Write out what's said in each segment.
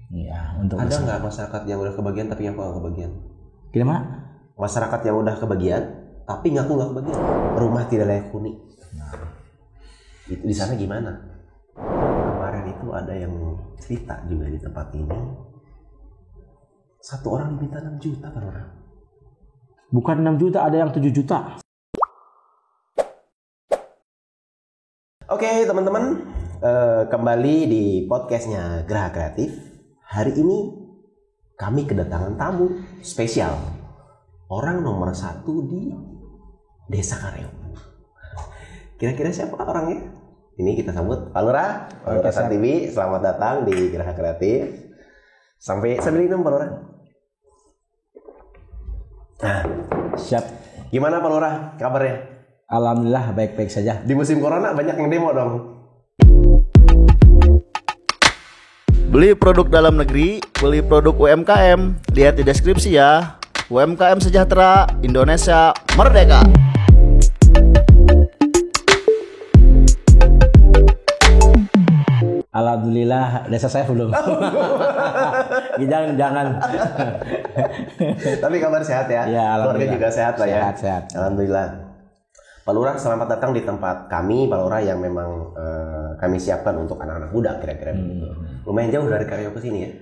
Iya, untuk ada nggak masyarakat yang udah kebagian tapi ngaku nggak kebagian? Gimana? Masyarakat yang udah kebagian tapi ngaku nggak kebagian. Rumah tidak layak huni. Itu di sana gimana? Kemarin itu ada yang cerita juga di tempat ini. Satu orang diminta 6 juta per orang. Bukan 6 juta, ada yang 7 juta. Oke teman-teman, kembali di podcastnya Geraha Kreatif. Hari ini kami kedatangan tamu spesial. Orang nomor 1 di Desa Kareo. Kira-kira siapa orangnya? Ini kita sambut Pak Lurah, Pak Lurah TV. Selamat datang di Geraha Kreatif. Sambil minum Pak Lurah. Nah, Siap. gimana Pak Lurah kabarnya? Alhamdulillah baik-baik saja. Di musim corona banyak yang demo dong. Beli produk dalam negeri, beli produk UMKM. Lihat di deskripsi ya. UMKM sejahtera, Indonesia merdeka. Alhamdulillah desa saya belum. jangan. Tapi kabar sehat ya. Ya, keluarga juga sehat lah ya. Sehat. Alhamdulillah. Pak Lurah, selamat datang di tempat kami, Pak Lurah, yang memang kami siapkan untuk anak-anak muda kira-kira begitu. Lumayan jauh dari Kareo ke sini ya.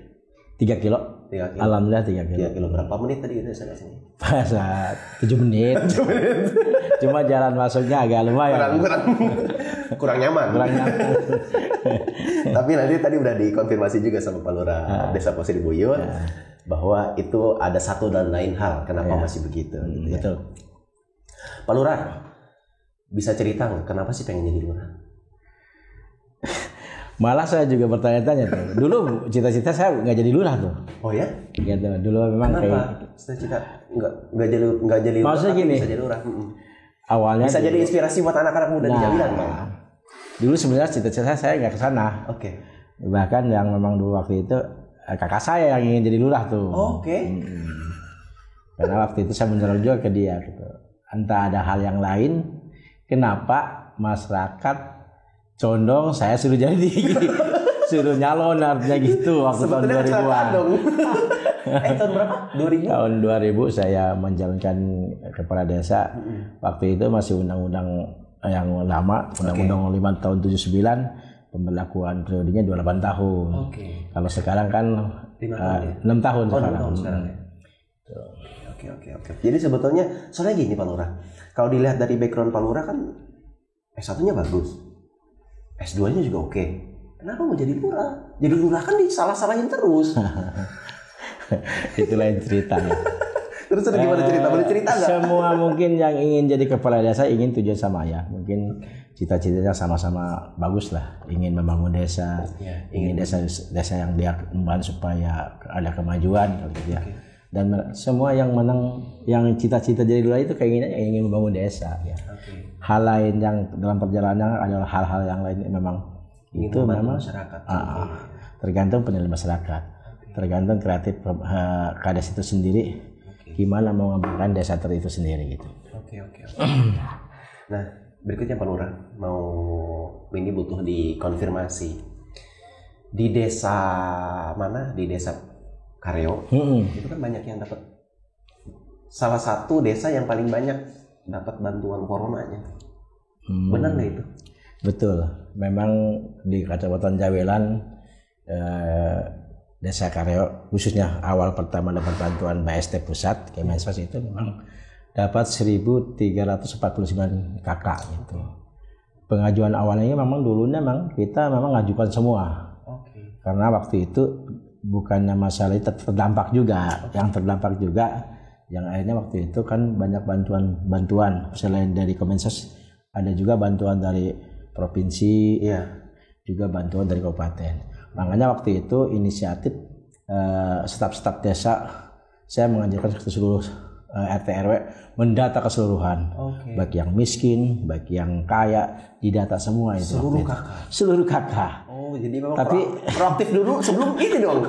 3 kilo. 3 kilo. Alhamdulillah 3 kilo. 3 kilo berapa menit tadi dari sana sini? Pas 7 menit. Cuma jalan masuknya agak lumayan. Kurang nyaman. Tapi nanti tadi udah dikonfirmasi juga sama Pak Lurah Desa Pasir Buyut bahwa itu ada satu dan lain hal kenapa masih begitu. Gitu ya. Betul. Pak Lurah, bisa cerita nggak kenapa sih pengen jadi lurah? Malah saya juga bertanya-tanya tuh. Dulu cita-cita saya nggak jadi lurah tuh. Oh ya? Gitu. Dulu memang Kenapa? Cita-cita nggak jadi lurah. Maksudnya gini. Bisa jadi lurah. Awalnya Bisa jadi inspirasi buat anak-anak muda di Jambilan, Bang. Dulu sebenarnya cita-cita saya nggak ke sana. Oke. Bahkan yang memang dulu waktu itu kakak saya yang ingin jadi lurah tuh. Oke. Karena waktu itu saya mendorong juga ke dia gitu. Entah ada hal yang lain, kenapa masyarakat condong saya suruh jadi suruh nyalon artinya gitu waktu Sebetulnya tahun 2000-an. Tahun berapa? 2000? Tahun 2000 saya menjalankan kepala desa. Waktu itu masih undang-undang yang lama, undang-undang 5 tahun 79, pemberlakuan periodenya 28 tahun. Oke. Kalau sekarang kan 6 tahun sekarang. 6 tahun sekarang ya. Oke. Jadi sebetulnya soalnya gini Pak Lurah. Kalau dilihat dari background Pak Lurah kan S1-nya bagus. S2-nya juga oke. Kenapa mau jadi lurah? Jadi lurah kan disalah-salahin terus. Itu lain ceritanya. Terus gimana cerita? Boleh cerita nggak? Semua mungkin yang ingin jadi kepala desa ingin tujuan sama ya. Mungkin cita-citanya sama-sama bagus lah. Ingin membangun desa, ingin desa yang dia kembang supaya ada kemajuan gitu ya. Dan semua yang menang, yang cita-cita jadi lurah itu keinginannya ingin membangun desa ya. Hal lain yang dalam perjalanan adalah hal-hal yang lain memang ingin itu memang masyarakat. Tergantung penilaian masyarakat, tergantung kreatif kades itu sendiri. Gimana mau mengembangkan desa itu sendiri gitu. Oke. Nah, berikutnya Pak Lurah mau ini butuh dikonfirmasi. Di desa mana? Di desa Kareo. Itu kan banyak yang dapat. Salah satu desa yang paling banyak dapat bantuan coronanya. Benar nggak itu? Betul. Memang di Kecamatan Jawelan Desa Kareo khususnya awal pertama dapat bantuan BST pusat Kemensos itu memang dapat 1.349 kakak gitu. Pengajuan awalnya memang dulunya memang kita memang ngajukan semua. Karena waktu itu bukannya masalah itu terdampak juga, yang terdampak juga yang akhirnya waktu itu kan banyak bantuan selain dari Kemensos ada juga bantuan dari provinsi, juga bantuan dari kabupaten. Makanya waktu itu inisiatif staf-staf desa saya mengajarkan ke seluruh RT RW mendata keseluruhan, baik yang miskin, baik yang kaya, didata semua itu. Seluruh kakak. Oh, jadi memang proaktif dulu sebelum ini dong.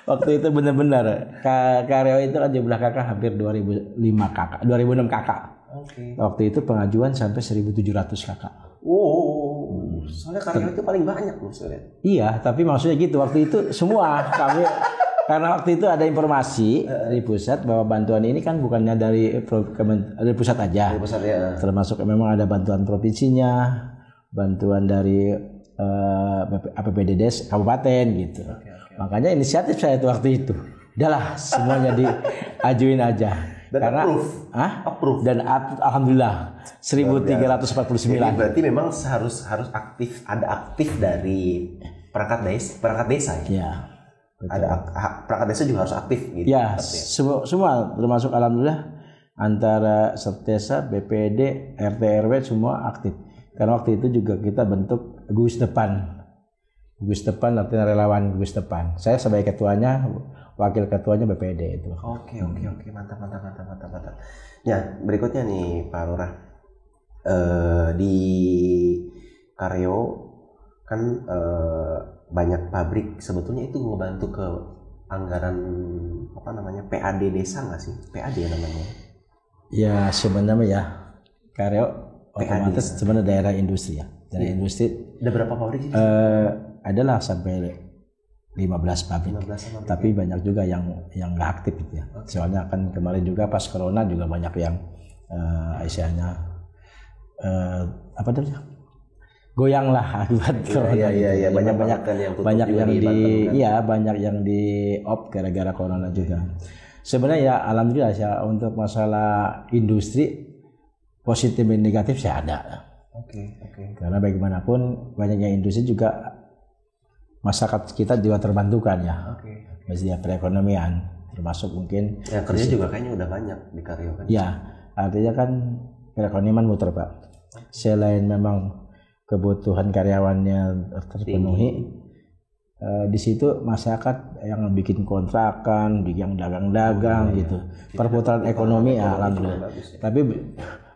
Waktu itu benar-benar Kareo itu kan jumlah kakak hampir 2006 kakak. Waktu itu pengajuan sampai 1.700 kakak. Soalnya karyawan itu paling banyak loh soalnya. Iya, tapi maksudnya gitu waktu itu semua kami karena waktu itu ada informasi dari pusat bahwa bantuan ini kan bukannya dari pusat aja. Dari pusat ya. Termasuk memang ada bantuan provinsinya, bantuan dari APBD kabupaten gitu. Makanya inisiatif saya itu waktu itu. Udahlah semuanya diajuin aja. Dan karena approve. Dan alhamdulillah 1349. Jadi berarti memang harus aktif, ada aktif dari perangkat desa ya. Iya. Ada perangkat desa juga harus aktif gitu. Ya, semua termasuk alhamdulillah antara Sertesa, BPD, RT RW semua aktif. Karena waktu itu juga kita bentuk Gugus Depan. Gugus Depan artinya relawan Gugus Depan. Saya sebagai ketuanya, wakil ketuanya BPD itu. Oke, mantap. Ya, berikutnya nih Pak Lurah. Di Karyo kan banyak pabrik, sebetulnya itu ngebantu ke anggaran PAD desa nggak sih? PAD ya namanya? Ya sebenarnya ya Karyo otomatis sebenarnya daerah industri ya. Dari industri. Ada berapa pabrik sih? Adalah sampai 15 pabrik. Tapi banyak juga yang nggak aktif itu ya. Soalnya kan kemarin juga pas corona juga banyak yang istilahnya goyang lah akibat corona. Iya. Banyak yang di off gara-gara corona juga. Sebenarnya ya alhamdulillah ya untuk masalah industri positif dan negatif sih ada. Oke. Karena bagaimanapun banyaknya industri juga masyarakat kita juga terbantukan ya. Masih perekonomian termasuk mungkin. Ya kerja juga kayaknya udah banyak di Karyo kan. Ya artinya kan perekonomian muter Pak. Selain memang kebutuhan karyawannya terpenuhi, di situ masyarakat yang bikin kontrakan, yang dagang-dagang gitu. Perputaran ekonomi ya alhamdulillah. Tapi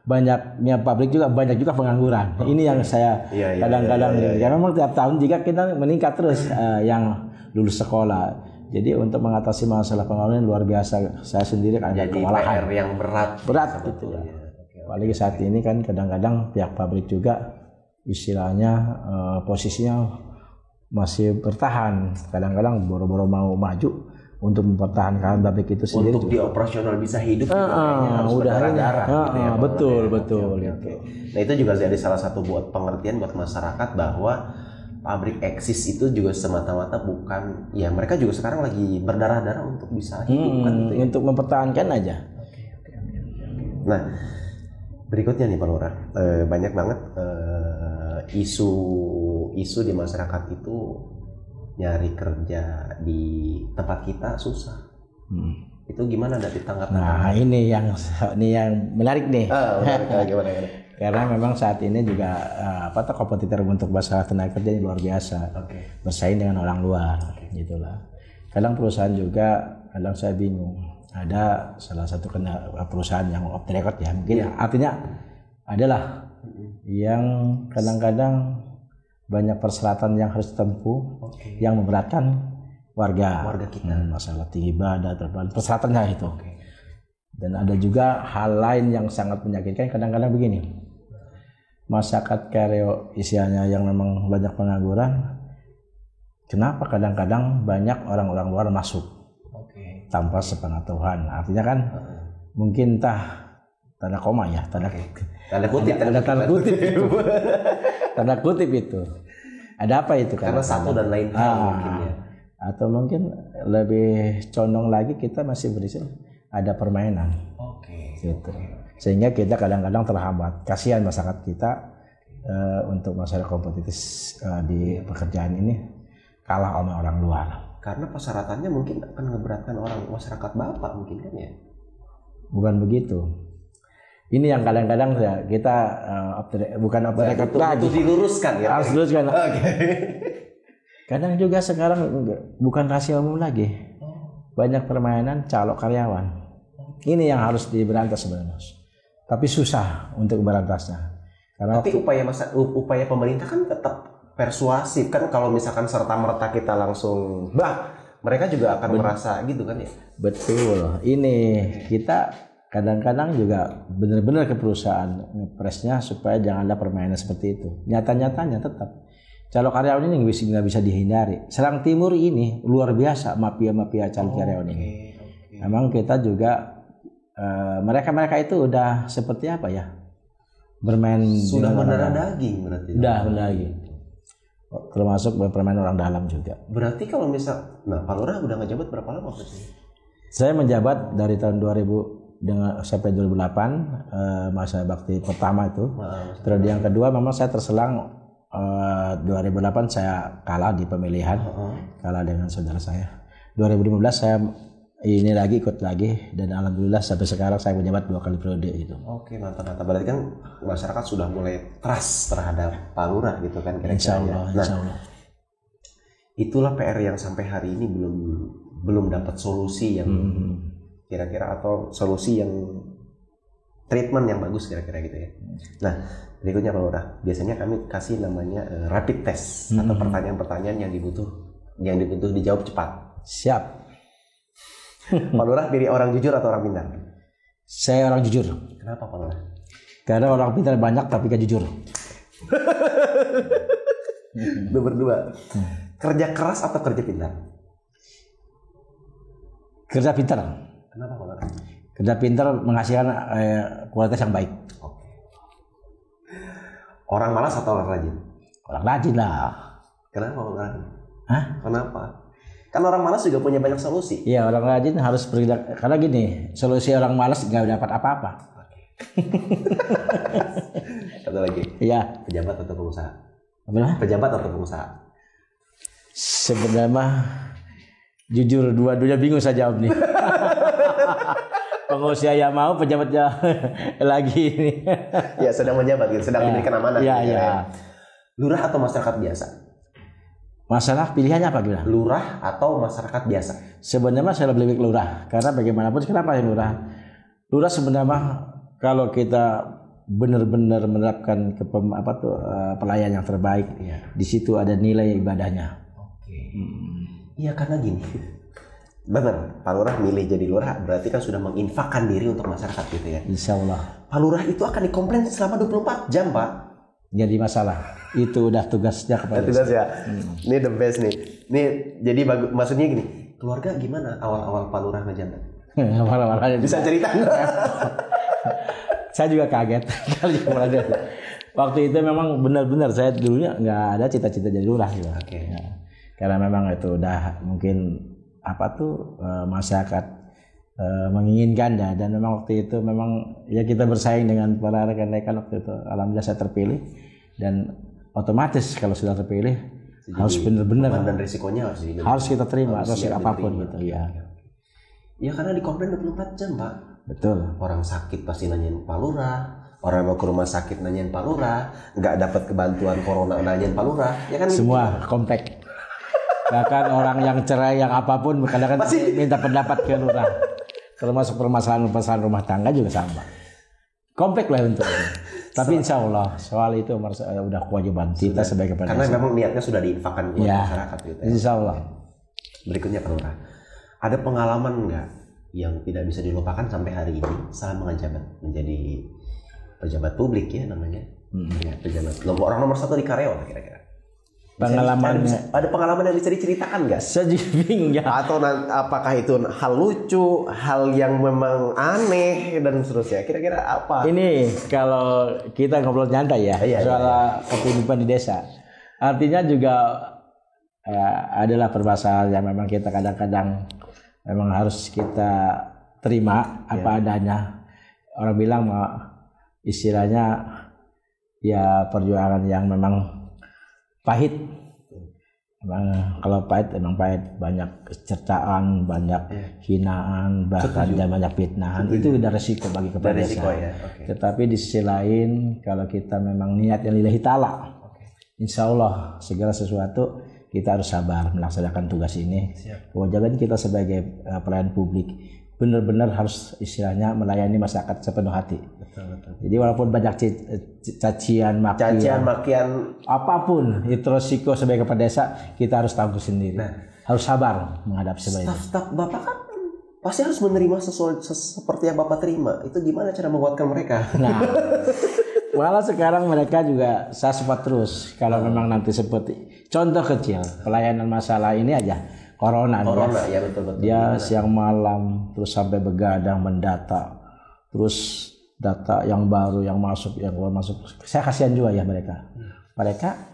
banyaknya pabrik juga banyak juga pengangguran. Ini yang saya kadang-kadang karena memang tiap tahun juga kita meningkat terus yang lulus sekolah. Jadi untuk mengatasi masalah pengangguran luar biasa. Saya sendiri ada kewalahan. PR yang berat gitu ya. Apalagi saat ini kan kadang-kadang pihak pabrik juga istilahnya posisinya masih bertahan. Kadang-kadang boro-boro mau maju untuk mempertahankan pabrik itu sendiri. Untuk di operasional bisa hidup juga kayaknya harus berdarah-darah. Betul. Nah itu juga jadi salah satu buat pengertian buat masyarakat bahwa pabrik eksis itu juga semata-mata bukan, ya mereka juga sekarang lagi berdarah-darah untuk bisa hidup kan gitu ya. Untuk mempertahankan aja. Nah berikutnya nih Pak Lurah, banyak banget isu di masyarakat itu nyari kerja di tempat kita susah. Itu gimana dari tanggapan? Nah ini yang menarik nih. Gimana? Karena memang saat ini juga kompetitor untuk masalah tenaga kerja luar biasa. Bersaing dengan orang luar, gitulah. Kadang perusahaan juga, kadang saya bingung. Ada salah satu perusahaan yang off the record ya, mungkin artinya adalah yang kadang-kadang banyak persyaratan yang harus ditempuh yang memberatkan warga kita. Masalah tinggi badan, persyaratannya itu. Dan ada juga hal lain yang sangat menyakitkan kadang-kadang begini. Masyarakat Karyo istilahnya yang memang banyak pengangguran, kenapa kadang-kadang banyak orang-orang luar masuk tanpa sepengetahuan. Artinya kan mungkin tanda koma ya, tanda kutip itu. Ada apa itu? Karena satu dan lain hal mungkin ya. Atau mungkin lebih condong lagi kita masih berisi ada permainan. Gitu. Sehingga kita kadang-kadang terhambat. Kasihan masyarakat kita untuk masalah kompetitif di pekerjaan ini kalah oleh orang luar. Karena persyaratannya mungkin akan ngeberatkan orang masyarakat Bapak mungkin kan ya? Bukan begitu. Ini yang kadang-kadang ya kita bukan off-the-record lagi. Itu diluruskan ya. Harus diluruskan. Kadang juga sekarang bukan rahasia umum lagi. Banyak permainan calok karyawan. Ini yang harus diberantas sebenarnya. Tapi susah untuk berantasnya. Karena tapi upaya pemerintah kan tetap persuasif kan, kalau misalkan serta-merta kita langsung mereka juga akan merasa gitu kan ya. Betul. Ini kita kadang-kadang juga benar-benar ke perusahaan ngepresnya supaya jangan ada permainan seperti itu. Nyata-nyatanya tetap Calo karyawan ini nggak bisa dihindari. Serang Timur ini luar biasa mafia calo karyawan ini. Memang kita juga mereka itu udah seperti apa ya? Bermain sudah mendarah daging berarti. Udah daging. Termasuk bermain orang dalam juga. Berarti kalau misal, Pak Lurah udah ngejabat berapa lama sih? Saya menjabat dari tahun 2000 sampai 2008 masa bakti pertama itu. Periode yang kedua memang saya terselang 2008 saya kalah di pemilihan, kalah dengan saudara saya. 2015 saya ikut lagi dan alhamdulillah sampai sekarang saya menjabat 2 kali periode itu. Oke, mantap. Berarti kan masyarakat sudah mulai trust terhadap Pak Lurah gitu kan kira-kira. Insya Allah. Itulah PR yang sampai hari ini belum dapat solusi yang kira-kira atau solusi yang treatment yang bagus kira-kira gitu ya. Nah, berikutnya Pak Lurah, biasanya kami kasih namanya rapid test atau pertanyaan-pertanyaan yang dibutuh dijawab cepat. Siap. Pak Lurah pilih orang jujur atau orang pintar? Saya orang jujur. Kenapa Pak Lurah? Karena orang pintar banyak tapi gak jujur. Nomor 2. Kerja keras atau kerja pintar? Kerja pintar. Kenapa Pak Lurah? Kerja pintar menghasilkan kualitas yang baik. Oke. Orang malas atau orang rajin? Orang rajin lah. Kenapa Pak Lurah? Hah? Kenapa? Kan orang malas juga punya banyak solusi. Iya, orang rajin harus bergerak. Karena gini, solusi orang malas nggak dapat apa-apa. Satu lagi. Iya. Pejabat atau pengusaha? Apa? Pejabat atau pengusaha? Sebenarnya jujur dua-duanya bingung saya jawab nih. Pengusaha ya mau, pejabatnya lagi ini. Ya sedang menjabat, sedang diberikan amanah. Iya. Lurah atau masyarakat biasa? Masalah pilihannya apa gimana? Lurah atau masyarakat biasa? Sebenarnya saya lebih baik lurah, karena bagaimanapun kenapa ya lurah? Lurah sebenarnya kalau kita benar-benar menerapkan pelayan yang terbaik, di situ ada nilai ibadahnya. Oke. Iya karena gini, benar. Pak Lurah milih jadi lurah berarti kan sudah menginfakkan diri untuk masyarakat gitu ya. Insya Allah. Pak Lurah itu akan dikomplain selama 24 jam Pak. Jadi masalah itu udah tugasnya kepada tugas ya. Ini the best nih. Ini jadi maksudnya gini, keluarga gimana awal-awal Pak Lurah ngejabat? Awal-awalnya bisa cerita nggak? Saya juga kaget kali mulai. Waktu itu memang benar-benar saya dulunya nggak ada cita-cita jadi lurah gitu. Ya. Karena memang itu udah mungkin masyarakat menginginkan ya, dan memang waktu itu memang ya kita bersaing dengan para rekan-rekan waktu itu. Alhamdulillah saya terpilih, dan otomatis kalau sudah terpilih harus benar-benar dan risikonya harus kita terima, harus apapun gitu ya. Ya karena dikomplain 24 jam Pak. Betul. Orang sakit pasti nanyain Pak Lurah, orang mau ke rumah sakit nanyain Pak Lurah, nggak dapat kebantuan corona nanyain Pak Lurah, ya kan? Semua komplek. Bahkan orang yang cerai yang apapun kadang-kadang minta pendapat ke lurah. Termasuk permasalahan rumah tangga juga sama. Komplek lah untuk itu. Tapi insya Allah soal itu udah kewajiban kita sebagai pemerintah. Karena memang niatnya sudah diinfakkan buat masyarakat gitu. Insya Allah. Berikutnya Pak Lurah, ada pengalaman nggak yang tidak bisa dilupakan sampai hari ini selama menjabat menjadi pejabat publik ya namanya? Ya, pejabat orang nomor 1 di Kareo kira-kira. Pengalamannya ada pengalaman yang bisa diceritakan nggak? Saya bingung ya. Atau apakah itu hal lucu, hal yang memang aneh dan seterusnya? Kira-kira apa? Ini kalau kita ngobrol nyantai ya, soal kehidupan di desa. Artinya juga adalah permasalahan yang memang kita kadang-kadang memang harus kita terima apa adanya. Orang bilang istilahnya ya perjuangan yang memang pahit. Emang kalau pahit emang pahit, banyak cercaan, banyak hinaan, bahkan banyak fitnahan. Itu udah resiko bagi kepala desa. Tetapi di sisi lain kalau kita memang niatnya lillahi ta'ala, insya Allah segala sesuatu kita harus sabar melaksanakan tugas ini. Kewajiban kita sebagai pelayan publik benar-benar harus istilahnya melayani masyarakat sepenuh hati. Betul. Jadi walaupun banyak cacian makian apapun itu resiko sebagai kepala desa, kita harus tanggung sendiri. Harus sabar menghadapi sebenarnya. Staf Bapak kan pasti harus menerima sesuatu seperti yang Bapak terima. Itu gimana cara menguatkan mereka? Nah, Malah sekarang mereka juga saya support terus kalau memang nanti seperti contoh kecil pelayanan masalah ini aja corona ya betul. Dia siang malam terus sampai begadang mendata terus data yang baru yang masuk yang keluar masuk. Saya kasihan juga ya mereka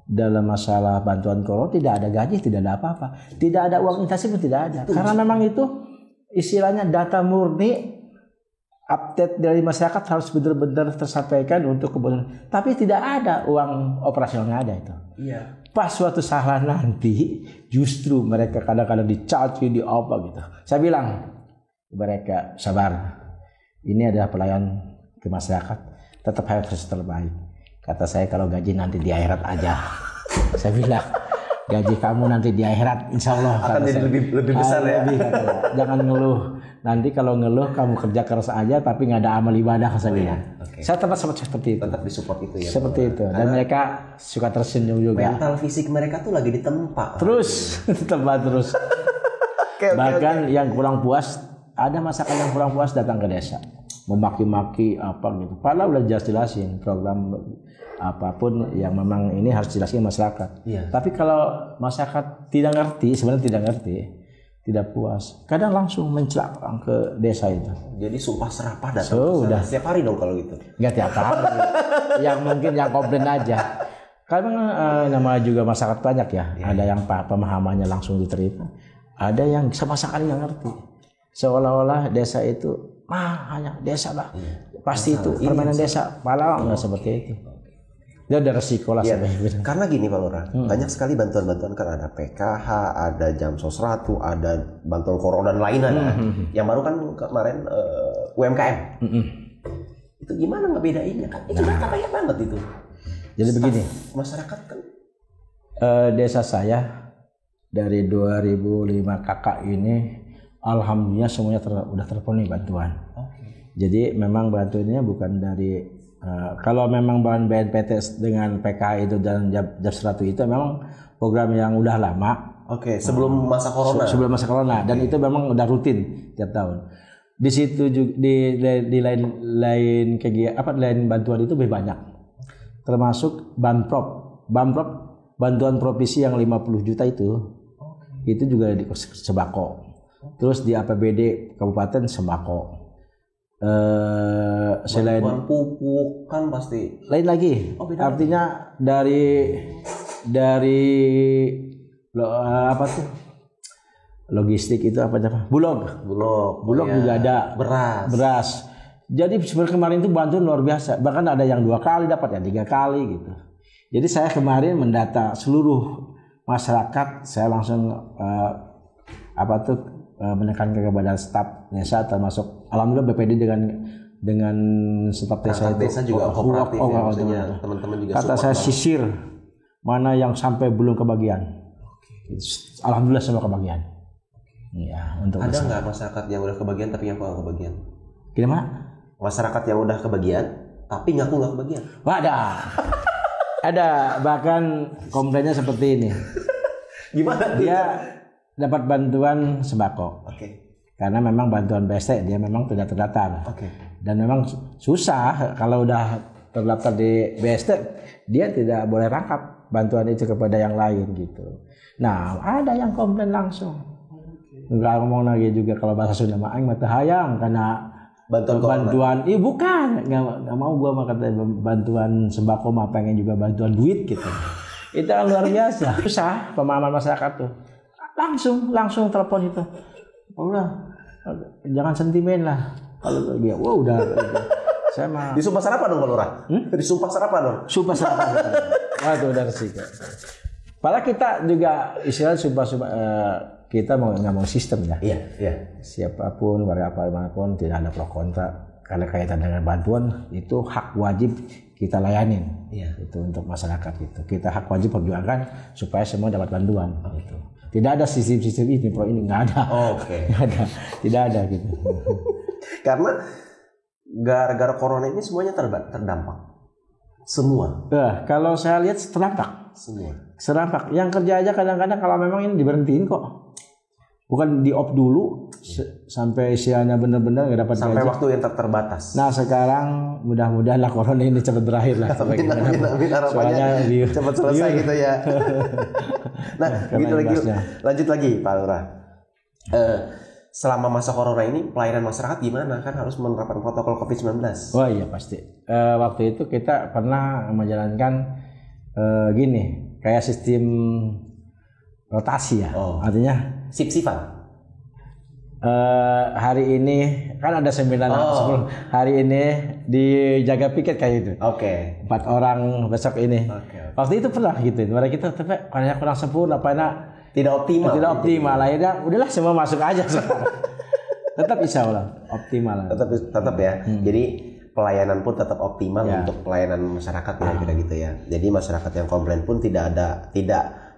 dalam masalah bantuan corona tidak ada gaji, tidak ada apa-apa, tidak ada uang intensif pun tidak ada karena memang itu istilahnya data murni. Update dari masyarakat harus benar-benar tersampaikan untuk kebutuhan. Tapi tidak ada uang operasionalnya ada itu. Iya. Pas suatu saat nanti justru mereka kadang-kadang dicaci di apa gitu. Saya bilang mereka sabar. Ini adalah pelayan ke masyarakat. Tetap harus terbaik. Kata saya kalau gaji nanti di akhirat aja. Saya bilang gaji kamu nanti di akhirat insya Allah akan jadi lebih besar ya. Jangan ngeluh. Nanti kalau ngeluh kamu kerja keras aja tapi nggak ada amal ibadah saya bilang. Okay. Saya tetap seperti itu. Tetap disupport itu ya. Seperti itu. Dan mereka suka tersenyum juga. Mental fisik mereka tuh lagi ditempa. Terus terus. Bahkan yang kurang puas ada masyarakat yang kurang puas datang ke desa memaki-maki apa gitu. Padahal udah jelasin program apapun yang memang ini harus jelasin masyarakat. Iya. Tapi kalau masyarakat tidak ngerti, tidak puas, kadang langsung mencelak ke desa itu. Jadi sumpah serapah datang udah setiap hari dong kalau gitu. Enggak tiap hari. Yang mungkin yang komplain aja. Karena namanya juga masyarakat banyak ya. Ada yang pemahamannya langsung diterima. Ada yang sama sekali nggak ngerti. Seolah-olah desa itu hanya desa lah. Pasti itu permainan desa. Padahal nggak seperti itu. Dia ada resiko lah sebenarnya. Karena gini Pak Lurah, banyak sekali bantuan-bantuan kan ada PKH, ada jam sosratu, ada bantuan corona dan lain ada. Yang baru kan kemarin UMKM. Itu gimana ngebedainnya kan? Itu data banyak banget itu. Jadi begini, masyarakat kan desa saya dari 2005 kakak ini alhamdulillah semuanya udah terpenuhi bantuan. Jadi memang bantuannya bukan dari kalau memang bahan BNPT dengan PKH itu dan Jab 100 itu memang program yang udah lama. Sebelum masa corona. Sebelum masa corona dan itu memang udah rutin tiap tahun. Di situ juga di lain kegiatan lain bantuan itu lebih banyak. Termasuk Banprop bantuan provinsi yang 50 juta itu juga di sembako. Terus di APBD kabupaten sembako. Selain pupuk kan pasti lain lagi. Artinya dari apa tuh logistik itu apa namanya bulog juga ada beras. Jadi sebenarnya kemarin itu bantuan luar biasa. Bahkan ada yang 2 kali dapat, yang 3 kali gitu. Jadi saya kemarin mendata seluruh masyarakat. Saya langsung menekankan kepada staf desa termasuk alhamdulillah BPD dengan staf desa itu juga kooperatif ya, teman-teman juga kata saya sisir mana yang sampai belum kebagian. Alhamdulillah semua kebagian. Ya, untuk ada nggak masyarakat yang udah kebagian tapi yang kurang kebagian? Gimana? Masyarakat yang udah kebagian tapi ngaku nggak kebagian? Ada bahkan komplainnya seperti ini. Gimana? Dia dapat bantuan sembako. Karena memang bantuan BST dia memang tidak terdaftar. Dan memang susah kalau udah terdaftar di BST dia tidak boleh rangkap bantuan itu kepada yang lain gitu. Nah, ada yang komplain langsung. Enggak ngomong lagi juga kalau bahasa Sunda mah aing mah teu hayang karena bantuan bukan enggak mau gua mah kata bantuan sembako mah pengen juga bantuan duit gitu. Itu kan luar biasa. Susah pemahaman masyarakat tuh. Langsung telepon itu. Udah, jangan sentimen lah. Kalau dia, udah. Saya mah. Disumpah sarapan dong Pak Lurah. Disumpah sarapan dong. Sumpah sarapan. Waduh, udah resiko. Padahal kita juga istilahnya sumpah kita nggak mau sistem ya. Iya. Siapapun, manapun tidak ada pro kontra. Karena kaitan dengan bantuan itu hak wajib kita layanin. Itu untuk masyarakat itu. Kita hak wajib perjuangkan supaya semua dapat bantuan. Gitu. Tidak ada sistem ini, pro ini nggak ada. Tidak ada gitu. Karena gara-gara corona ini semuanya terdampak. Semua. Kalau saya lihat terdampak. Semua. Serampak. Yang kerja aja kadang-kadang kalau memang ini diberhentiin kok. bukan di off dulu sampai isiannya benar-benar nggak dapat sampai gaji. waktu yang terbatas. Nah sekarang mudah-mudahan lah corona ini cepat berakhir lah. Amin, harapannya cepat selesai gitu ya. Nah gitu lagi, lanjut lagi Pak Lurah. Selama masa corona ini pelayanan masyarakat gimana? Kan harus menerapkan protokol COVID-19. Oh iya pasti. Waktu itu kita pernah menjalankan gini, kayak sistem rotasi ya. Artinya sip-sipan. Hari ini kan ada 9 hari ini dijaga piket kayak gitu. 4 orang besok ini. Waktu itu pernah gitu. Mereka kita tapi kayak kurang sempurna, tidak optimal. Akhirnya udahlah semua masuk aja sekarang. Tetap insya Allah optimal. Tetap ya. Jadi pelayanan pun tetap optimal untuk pelayanan masyarakat kira-kira gitu ya. Jadi masyarakat yang komplain pun tidak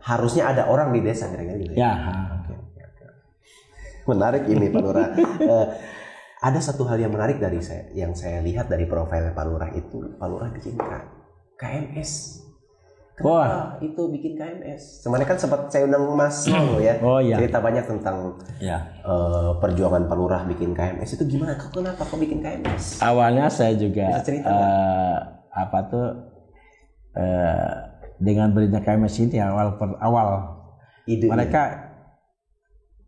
harusnya ada orang di desa kira-kira gitu ya. Okay. Menarik ini Pak Lurah. Ada satu hal yang menarik yang saya lihat dari profilnya Pak Lurah itu, Pak Lurah bikin KMS. Kenapa itu bikin KMS? Sebenarnya kan sempat saya undang Mas Nol ya. Cerita banyak tentang perjuangan Pak Lurah bikin KMS itu gimana? Kenapa kok bikin KMS? Awalnya saya juga dengan berinya KMS ini awal idenya. Mereka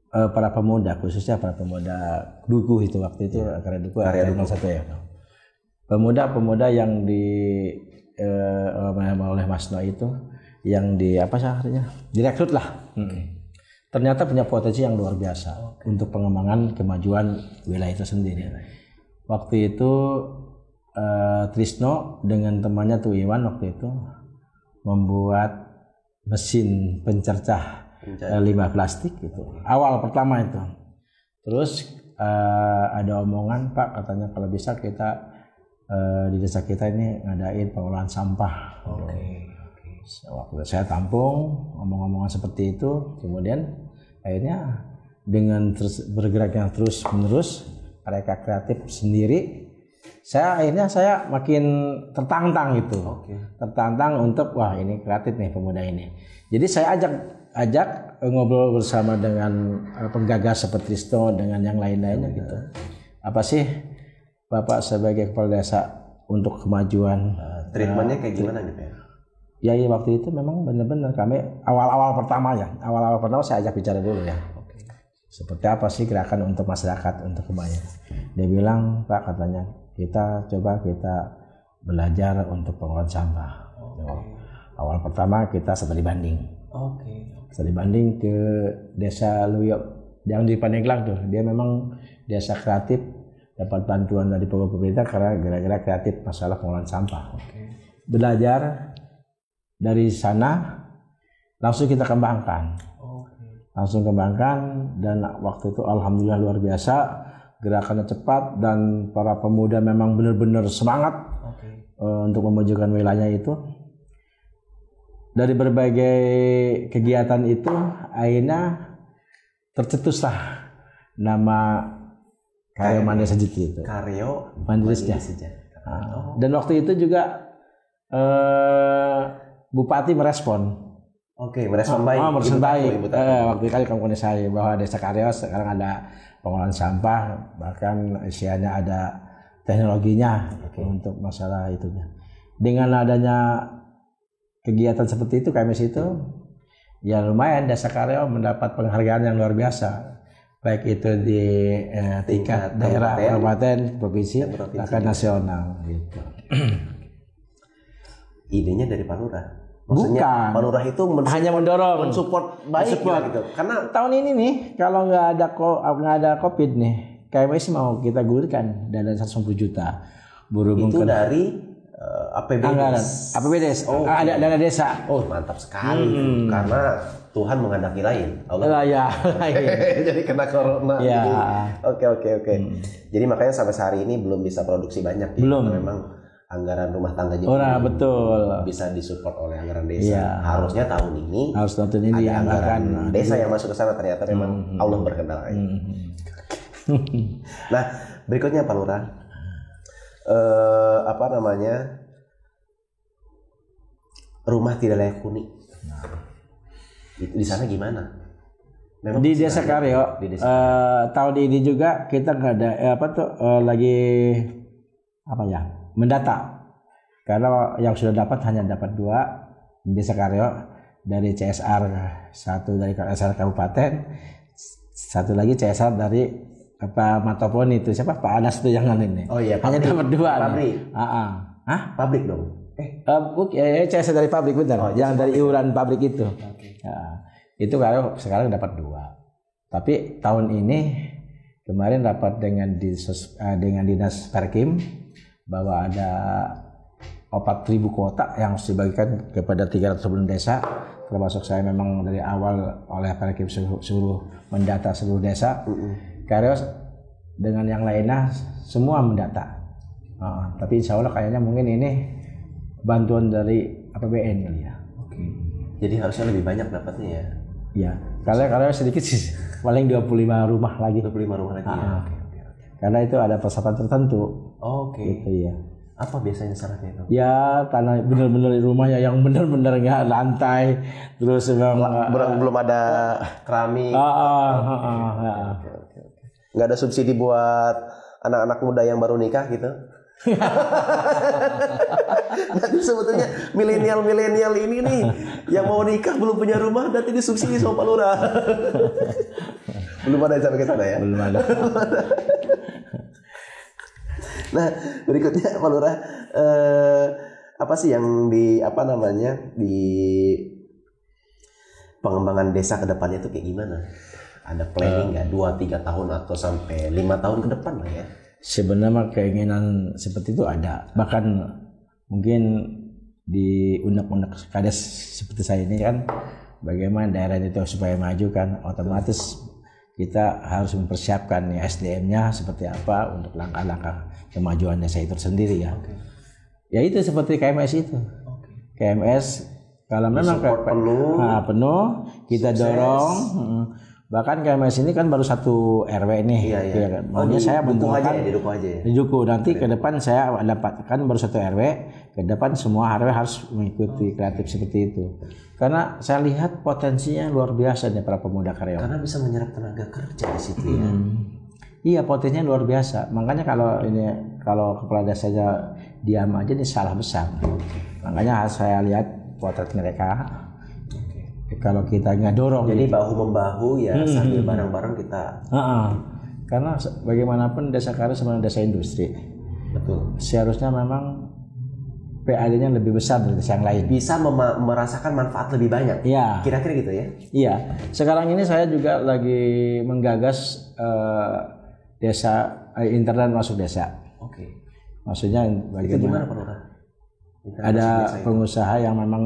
para pemuda, khususnya para pemuda Dukuh itu waktu itu karya Dukuh satu ya. Pemuda-pemuda yang oleh Mas No itu yang direkrut lah. Ternyata punya potensi yang luar biasa untuk pengembangan kemajuan wilayah itu sendiri. Waktu itu Trisno dengan temannya Iwan waktu itu membuat mesin pencercah limbah plastik itu. Awal pertama itu. Terus ada omongan Pak katanya kalau bisa kita di desa kita ini ngadain pengolahan sampah. Waktu saya tampung ngomong-ngomongan seperti itu, kemudian akhirnya dengan bergerak yang terus menerus mereka kreatif sendiri, saya makin tertantang gitu. Tertantang untuk wah ini kreatif nih pemuda ini. Jadi saya ajak ngobrol bersama dengan penggagas seperti Trisno dengan yang lain-lainnya gitu. Apa sih Bapak sebagai kepala desa untuk kemajuan treatmentnya kayak gimana gitu ya? Ya waktu itu memang benar-benar kami awal-awal pertama saya ajak bicara dulu ya. Seperti apa sih gerakan untuk masyarakat untuk kemajuan? Dia bilang Pak katanya kita belajar untuk pengolahan sampah. Awal pertama kita studi banding. Studi banding ke desa Luyok yang di Pandeglang tuh. Dia memang desa kreatif. Dapat bantuan dari pemerintah karena gara-gara kreatif masalah pengolahan sampah. Belajar dari sana langsung kita kembangkan. Langsung kembangkan dan waktu itu alhamdulillah luar biasa, gerakannya cepat dan para pemuda memang benar-benar semangat untuk memajukan wilayahnya itu. Dari berbagai kegiatan itu akhirnya tercetuslah nama Karyo Mandiri Sejahtera itu. Karyo Mandiri Sejahtera. Dan waktu itu juga Bupati merespon. Merespon baik. Merespon baik. Waktu itu kamu saya bahwa Desa Karyo sekarang ada pengolahan sampah, bahkan isiannya ada teknologinya untuk masalah itunya. Dengan adanya kegiatan seperti itu, KMS itu, ya lumayan Desa Karyo mendapat penghargaan yang luar biasa. Baik itu di tingkat daerah, kabupaten, provinsi, bahkan nasional gitu. Idenya dari Pak Lurah. Maksudnya Pak Lurah itu hanya mendorong, mensupport baik gitu. Karena tahun ini nih kalau nggak ada COVID nih, KMS mau kita gulirkan dana 150 juta. Berhubung itu dari APBDes. Ada dana desa. Mantap sekali. Karena Tuhan menghendaki lain. Jadi kena corona. Oke. Jadi makanya sampai hari ini belum bisa produksi banyak. Belum. Memang anggaran rumah tangga juga betul. Bisa disupport oleh anggaran desa. Harusnya tahun ini. Ada anggaran desa yang masuk ke sana ternyata memang Allah berkehendak. Nah, berikutnya Pak Lurah. Rumah tidak layak huni. Itu di sana gimana? Memang di Desa Karyo. Tahun ini juga kita nggak ada lagi mendata. Karena yang sudah dapat hanya dapat 2 di Desa Karyo dari CSR, 1 dari CSR Kabupaten, 1 lagi CSR dari Matopon itu siapa Pak Anas itu yang ini. Oh iya, hanya dapat 2. Pabrik. Pabrik dong. CSR dari pabrik benar. Yang dari iuran pabrik itu. Ya, itu kalau sekarang dapat 2. Tapi tahun ini kemarin rapat dengan Dinas Perkim bahwa ada 4.000 kuota yang harus dibagikan kepada 300 desa, termasuk saya memang dari awal oleh Perkim suruh mendata seluruh desa. Karyo dengan yang lainnya semua mendata. Tapi insya Allah kayaknya mungkin ini bantuan dari APBN kali ya. Oke. Jadi harusnya lebih banyak dapatnya ya. Iya. Kalau sedikit sih paling 25 rumah lagi. 25 rumah lagi ya. Oke. Karena itu ada persyaratan tertentu. Oke. Gitu ya. Apa biasanya syaratnya itu? Ya tanah benar-benar rumahnya yang benar-benar nggak lantai, terus belum ada keramik. Oke. Nggak ada subsidi buat anak-anak muda yang baru nikah gitu. Nanti sebetulnya milenial ini nih yang mau nikah belum punya rumah nanti disubsidi sama Pak Lurah. Belum ada yang sampai ke sana ya? Belum ada. Nah, berikutnya Pak Lurah, apa sih yang di pengembangan desa ke depannya itu kayak gimana? Ada planning nggak 2-3 tahun atau sampai 5 tahun ke depan lah ya? Sebenarnya keinginan seperti itu ada. Bahkan mungkin di undang-undang kades seperti saya ini kan, bagaimana daerah itu supaya maju kan, otomatis kita harus mempersiapkan ya SDM-nya seperti apa untuk langkah-langkah kemajuan desa itu sendiri ya. Ya itu seperti KMS itu. KMS kalau memang penuh kita dorong. Bahkan KMS ini kan baru 1 RW nih. Iya. Makanya saya dukung aja. Nanti ke depan saya dapatkan baru 1 RW, ke depan semua RW harus mengikuti kreatif seperti itu. Karena saya lihat potensinya luar biasa nih para pemuda Karyo. Karena bisa menyerap tenaga kerja di situ ya. Iya, potensinya luar biasa. Makanya kalau kepala desanya diam aja ini salah besar. Makanya saya lihat potret mereka. Kalau kita nggak dorong, jadi bahu membahu ya sambil bareng-bareng kita. Karena bagaimanapun desa Karyo sebenarnya desa industri. Betul. Seharusnya memang PAD-nya lebih besar dari desa yang lain. Bisa merasakan manfaat lebih banyak. Iya. Kira-kira gitu ya. Iya. Sekarang ini saya juga lagi menggagas desa internet masuk desa. Oke. Maksudnya bagaimana? Itu gimana Pak Lurah? Ada pengusaha yang memang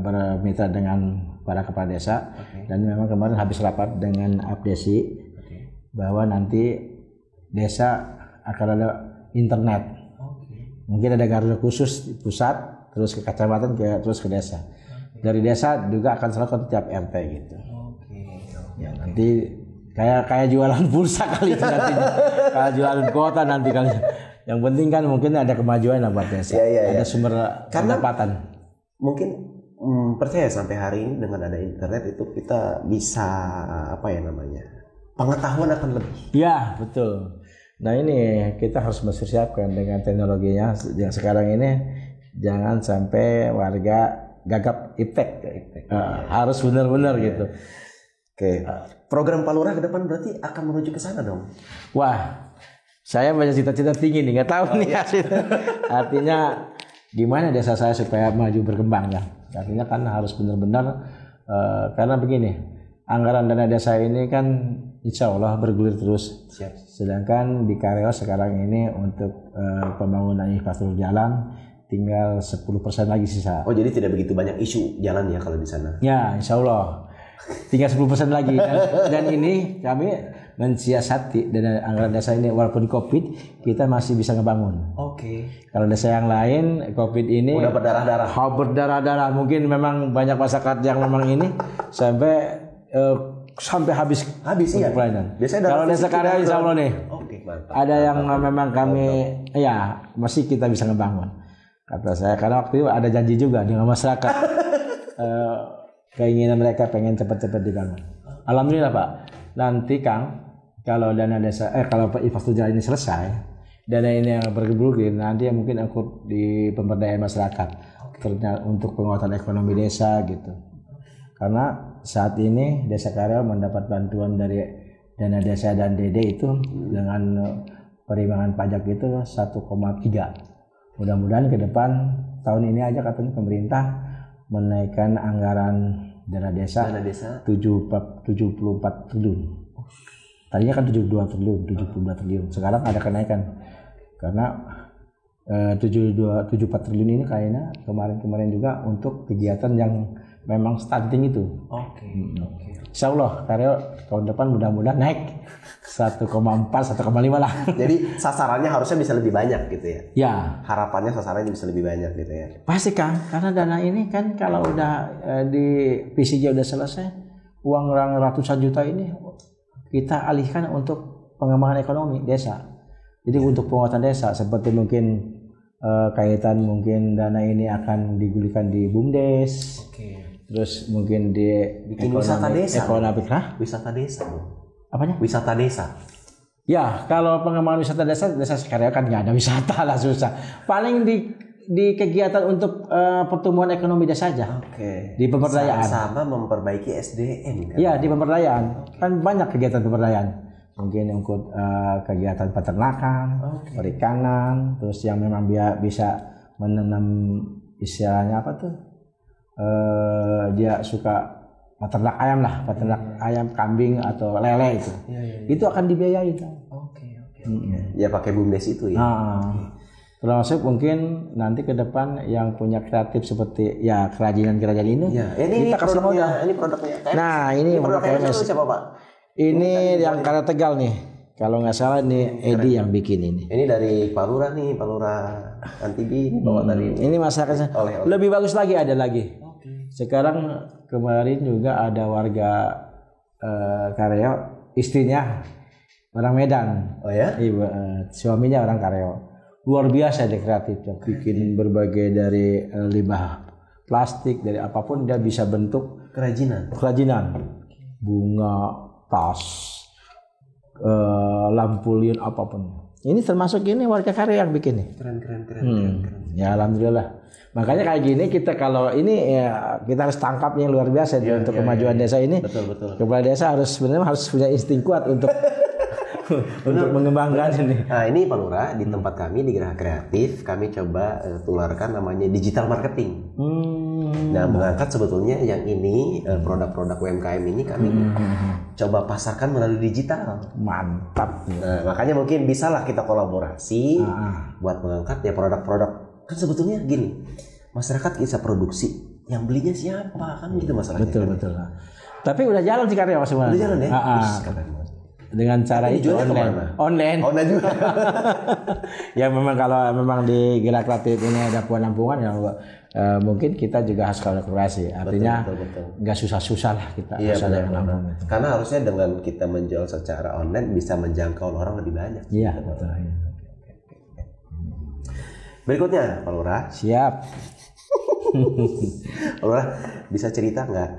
bermitra dengan para kepala desa, dan memang kemarin habis rapat dengan Abdesi bahwa nanti desa akan ada internet. Mungkin ada gardu khusus di pusat, terus ke kecamatan, terus ke desa. Dari desa juga akan selalu ke tiap RT gitu. Ya nanti kayak jualan pulsa kali itu nantinya, kayak jualan kuota nanti kali. Yang penting kan mungkin ada kemajuan lah buat desa. Ada sumber pendapatan. Mungkin percaya sampai hari ini dengan ada internet itu kita bisa pengetahuan akan lebih. Ya betul. Nah ini kita harus mempersiapkan dengan teknologinya yang sekarang ini, jangan sampai warga gagap iptek. Harus benar-benar gitu. Oke. Program Pak Lurah ke depan berarti akan menuju ke sana dong. Wah. Saya banyak cita-cita tinggi nih, nggak tahu nih hasilnya. Artinya gimana desa saya supaya maju berkembang ya. Artinya kan harus benar-benar karena begini, anggaran dana desa ini kan insya Allah bergulir terus. Siap. Sedangkan di Karyo sekarang ini untuk pembangunan infrastruktur jalan tinggal 10% lagi sisa. Oh jadi tidak begitu banyak isu jalan ya kalau di sana? Ya insya Allah tinggal 10% lagi dan ini kami mensiasati dan anggaran desa ini walaupun COVID kita masih bisa ngebangun. Kalau desa yang lain COVID ini udah berdarah-darah. Mungkin memang banyak masyarakat yang memang ini sampai habis iya. pelayanan. Kalau desa Karyo insya Allah nih ada yang memang kami ya masih kita bisa ngebangun. Kata saya karena waktu itu ada janji juga dengan masyarakat. Keinginan mereka pengen cepat-cepat dibangun. Alhamdulillah Pak. Nanti Kang, kalau dana desa kalau infrastruktur jalan ini selesai, dana ini yang bergulir nanti mungkin ikut di pemberdayaan masyarakat untuk penguatan ekonomi desa gitu. Karena saat ini Desa Kareo mendapat bantuan dari dana desa dan DD itu dengan perimbangan pajak itu 1,3. Mudah-mudahan ke depan tahun ini aja katanya pemerintah menaikkan anggaran dana desa 74 triliun. Tadinya kan 72 triliun. Sekarang ada kenaikan karena 74 triliun ini kayaknya kemarin juga untuk kegiatan yang memang stunting itu. Oke. Insya Allah Kareo tahun depan mudah-mudahan naik 1,4, 1,5 lah. Jadi sasarannya harusnya bisa lebih banyak gitu ya? Ya. Harapannya sasarannya bisa lebih banyak gitu ya? Pasti Kang, karena dana ini kan kalau udah di PCJ udah selesai, uang ratusan juta ini kita alihkan untuk pengembangan ekonomi desa. Jadi untuk penguatan desa seperti mungkin kaitan mungkin dana ini akan digunakan di BUMDes. Terus mungkin di bikin wisata desa. Wisata desa. Apanya? Wisata desa. Ya, kalau pengembangan wisata desa Kareo kan nggak ada wisata lah, susah. Paling di kegiatan untuk pertumbuhan ekonomi desa saja. Di pemberdayaan. Sama memperbaiki SDM kan? Iya, di pemberdayaan. Kan banyak kegiatan pemberdayaan. Mungkin untuk kegiatan peternakan, perikanan, terus yang memang bisa menanam istilahnya apa tuh? Dia suka peternak ayam, kambing atau lele itu. Itu akan dibiayai. Ya pakai BUMDes itu ya. Termasuk mungkin nanti ke depan yang punya kreatif seperti ya kerajinan ini. Ini kita kasih modal. Ini produknya. Nah, ini produk KMS. Siapa Pak? Ini yang Kareo Tegal nih. Kalau nggak salah nih Edi yang bikin ini. Ini dari Pak Lurah nih, Pak Lurah Antibi ini bawa tadi. Ini masyarakatnya lebih bagus lagi, ada lagi. Sekarang kemarin juga ada warga Kareo, istrinya orang Medan. Oh ya? Suaminya orang Kareo. Luar biasa dia kreatifnya, bikin berbagai dari limbah plastik, dari apapun dia bisa bentuk kerajinan. Bunga, tas, lampu liun apapun. Ini termasuk ini warga Kareo yang bikin nih. Keren. Ya alhamdulillah. Makanya kayak gini kita kalau ini ya kita harus tangkapnya luar biasa untuk kemajuan desa ini. Betul. Kepala desa harus punya insting kuat untuk untuk mengembangkan ini. Nah ini Pak Lurah di tempat kami di Geraha Kreatif kami coba tularkan namanya digital marketing. Nah mengangkat sebetulnya yang ini produk-produk UMKM ini kami coba pasarkan melalui digital. Mantap. Nah makanya mungkin bisalah kita kolaborasi buat mengangkat ya produk-produk. Kan sebetulnya gini, masyarakat bisa produksi, yang belinya siapa kan gitu masalahnya. Betul. Tapi udah jalan sih Kareo sebenarnya. Udah jalan ya. Dengan cara itu online juga. Ya memang kalau memang di Geraha Kreatif ini ada penampungan ya mungkin kita juga harus kolaborasi. Artinya nggak susah-susah lah kita. Benar. Karena harusnya dengan kita menjual secara online bisa menjangkau orang lebih banyak. Iya betul. Berikutnya Pak Lurah. Siap. Pak Lurah bisa cerita nggak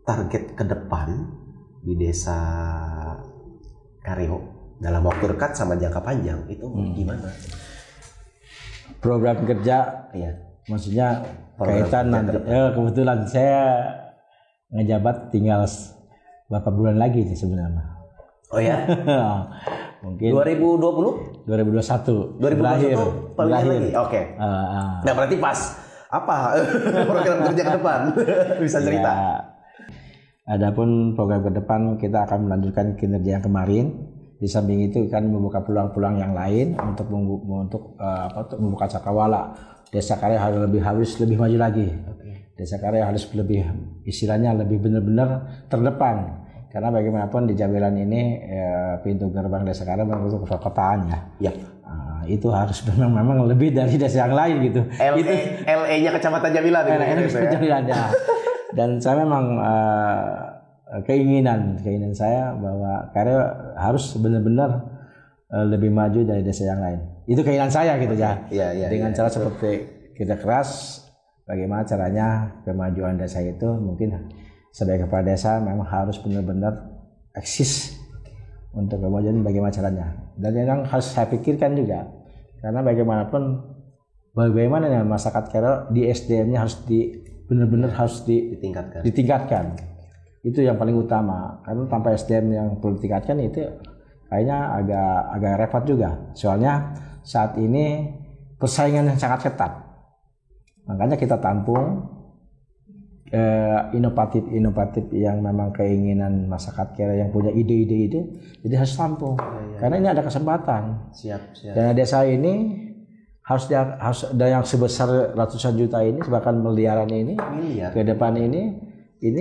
target ke depan di Desa Kareo dalam waktu dekat sama jangka panjang itu gimana? Program kerja, maksudnya kaitan nanti. Kebetulan saya ngejabat tinggal berapa bulan lagi nih sebenarnya. Oh ya? Mungkin 2021 berakhir lagi. Oke. Nah berarti pas apa program kerja ke depan bisa cerita? Ya, adapun program ke depan kita akan melanjutkan kinerja yang kemarin. Di samping itu kan membuka peluang-peluang yang lain untuk membuka cakrawala. Desa Kareo harus lebih maju lagi. Desa Kareo harus lebih istilahnya lebih benar-benar terdepan. Karena bagaimanapun di Jabelan ini pintu gerbang Desa Kareo menuju ke perkotaan ya. Itu harus memang lebih dari desa yang lain gitu. LE-nya Kecamatan Jabelan. Jabelan ya. Dan saya memang keinginan saya bahwa Kareo harus benar-benar lebih maju dari desa yang lain. Itu keinginan saya gitu ya. Dengan cara seperti kita keras bagaimana caranya kemajuan desa itu mungkin sebagai kepala desa memang harus benar-benar eksis untuk kemajuan bagaimana caranya. Dan yang harus saya pikirkan juga karena bagaimanapun bagaimana ya masyarakat Kero di SDM-nya harus benar-benar harus ditingkatkan. Itu yang paling utama. Karena tanpa SDM yang perlu ditingkatkan itu kayaknya agak repot juga. Soalnya saat ini persaingan yang sangat ketat. Makanya kita tampung inovatif yang memang keinginan masyarakat Kero yang punya ide-ide jadi harus tampung. Karena ini ada kesempatan. Siap. Dana desa ini harus ada yang sebesar ratusan juta ini bahkan miliaran ini ke depan ini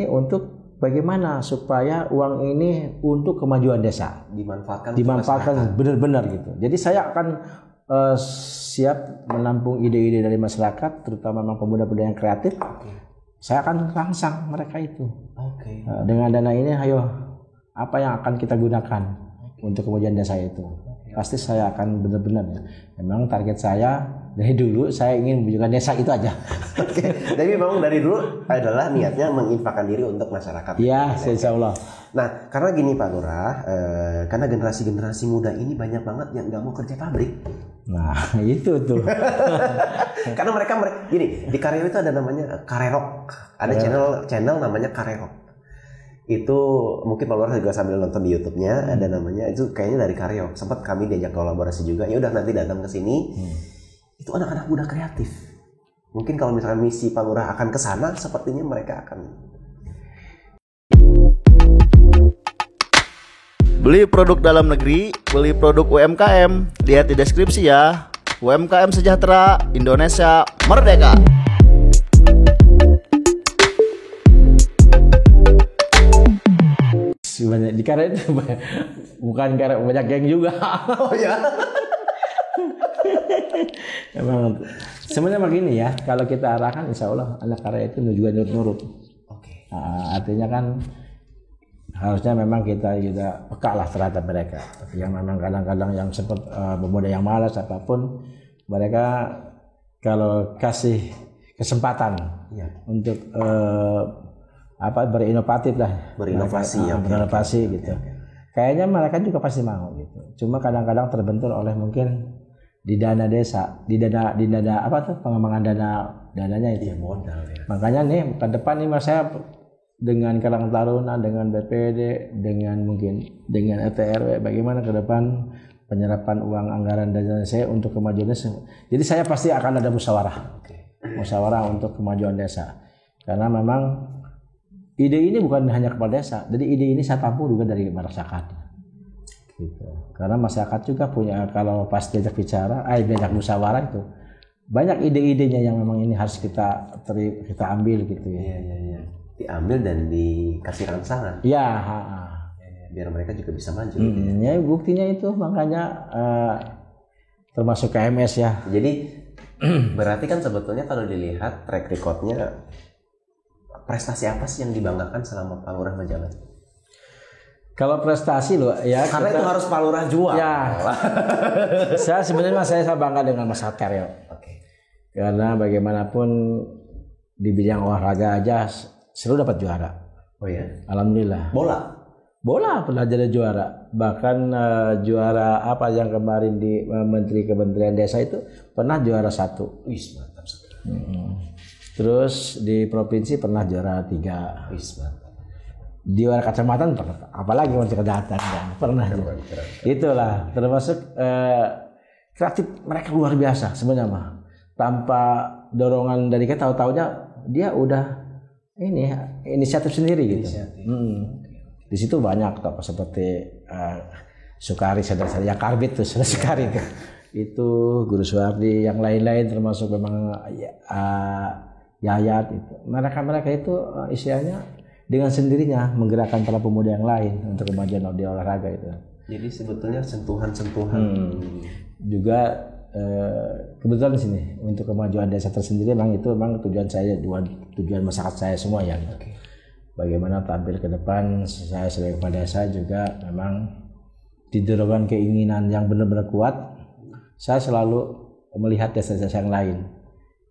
untuk bagaimana supaya uang ini untuk kemajuan desa dimanfaatkan benar-benar gitu. Jadi saya akan siap menampung ide-ide dari masyarakat terutama memang pemuda-pemuda yang kreatif. Saya akan rangsang mereka itu. Dengan dana ini, ayo apa yang akan kita gunakan untuk kemajuan desa itu? Pasti saya akan benar-benar. Memang target saya dari dulu saya ingin mewujudkan desa itu aja. Jadi memang dari dulu adalah niatnya menginfakkan diri untuk masyarakat. Iya, insya Allah. Nah, karena gini Pak Lurah, karena generasi muda ini banyak banget yang nggak mau kerja pabrik. Nah, itu tuh. Karena mereka gini, di Karero itu ada namanya Karerok. Ada channel namanya Karerok. Itu mungkin Pak Lurah juga sambil nonton di YouTube-nya, ada namanya itu kayaknya dari Karero. Sempat kami diajak kolaborasi juga. Ya udah nanti datang ke sini. Itu anak-anak muda kreatif. Mungkin kalau misalkan misi Pak Lurah akan ke sana, sepertinya mereka akan Beli produk dalam negeri, beli produk UMKM. Lihat di deskripsi ya. UMKM sejahtera, Indonesia merdeka. Banyak di Karero itu bukan Karero, banyak geng juga. Oh ya. Emang sebenarnya begini ya, kalau kita arahkan insya Allah anak Karero itu juga nurut. Artinya kan harusnya memang kita juga peka lah terhadap mereka yang memang kadang-kadang yang sempat pemuda yang malas apapun mereka kalau kasih kesempatan untuk berinovasi gitu. Kayaknya mereka juga pasti mau gitu. Cuma kadang-kadang terbentur oleh mungkin di dana desa, di dana pengembangan dananya itu modal ya. Makanya nih ke depan nih Mas saya dengan Karang Taruna, dengan BPD, dengan RT/RW, bagaimana ke depan penyerapan uang anggaran dana saya untuk kemajuan desa. Jadi saya pasti akan ada musyawarah untuk kemajuan desa. Karena memang ide ini bukan hanya kepala desa, jadi ide ini saya tampung juga dari masyarakat. Gitu. Karena masyarakat juga punya kalau pas diajak bicara, diajak musyawarah itu banyak ide-idenya yang memang ini harus kita ambil gitu ya. Iya. Diambil dan dikasih rangsangan. Iya. Biar mereka juga bisa maju. Ya buktinya itu makanya termasuk KMS ya. Jadi berarti kan sebetulnya kalau dilihat track recordnya prestasi apa sih yang dibanggakan selama Pak Lurah menjabat? Kalau prestasi loh ya. Karena itu harus Pak Lurah jual. Ya. saya bangga dengan masyarakat Karero. Karena bagaimanapun di bidang olahraga aja selalu dapat juara. Oh ya. Alhamdulillah. Bola pernah jadi juara. Bahkan juara apa yang kemarin di Menteri Kementerian Desa itu pernah juara 1. Wis mantap sekali. Terus di provinsi pernah juara 3. Wis mantap. Juara kecamatan pernah. Apalagi Menteri Kesehatan pernah. Itulah termasuk kreatif mereka luar biasa sebenarnya mah. Tanpa dorongan dari kita tahu-taunya dia udah inisiatif sendiri gitu. Di situ banyak tokoh seperti Sukari saudara yang Karbit tuh Sukari itu Guru Suwardi yang lain-lain termasuk memang Yayat itu. Mereka itu istilahnya dengan sendirinya menggerakkan para pemuda yang lain untuk kemajuan di olahraga itu. Jadi sebetulnya sentuhan-sentuhan juga kebetulan di sini untuk kemajuan desa tersendiri memang tujuan saya, tujuan masyarakat saya semua ya. Bagaimana tampil ke depan saya sebagai kepala desa juga memang didorongkan keinginan yang benar-benar kuat. Saya selalu melihat desa-desa yang lain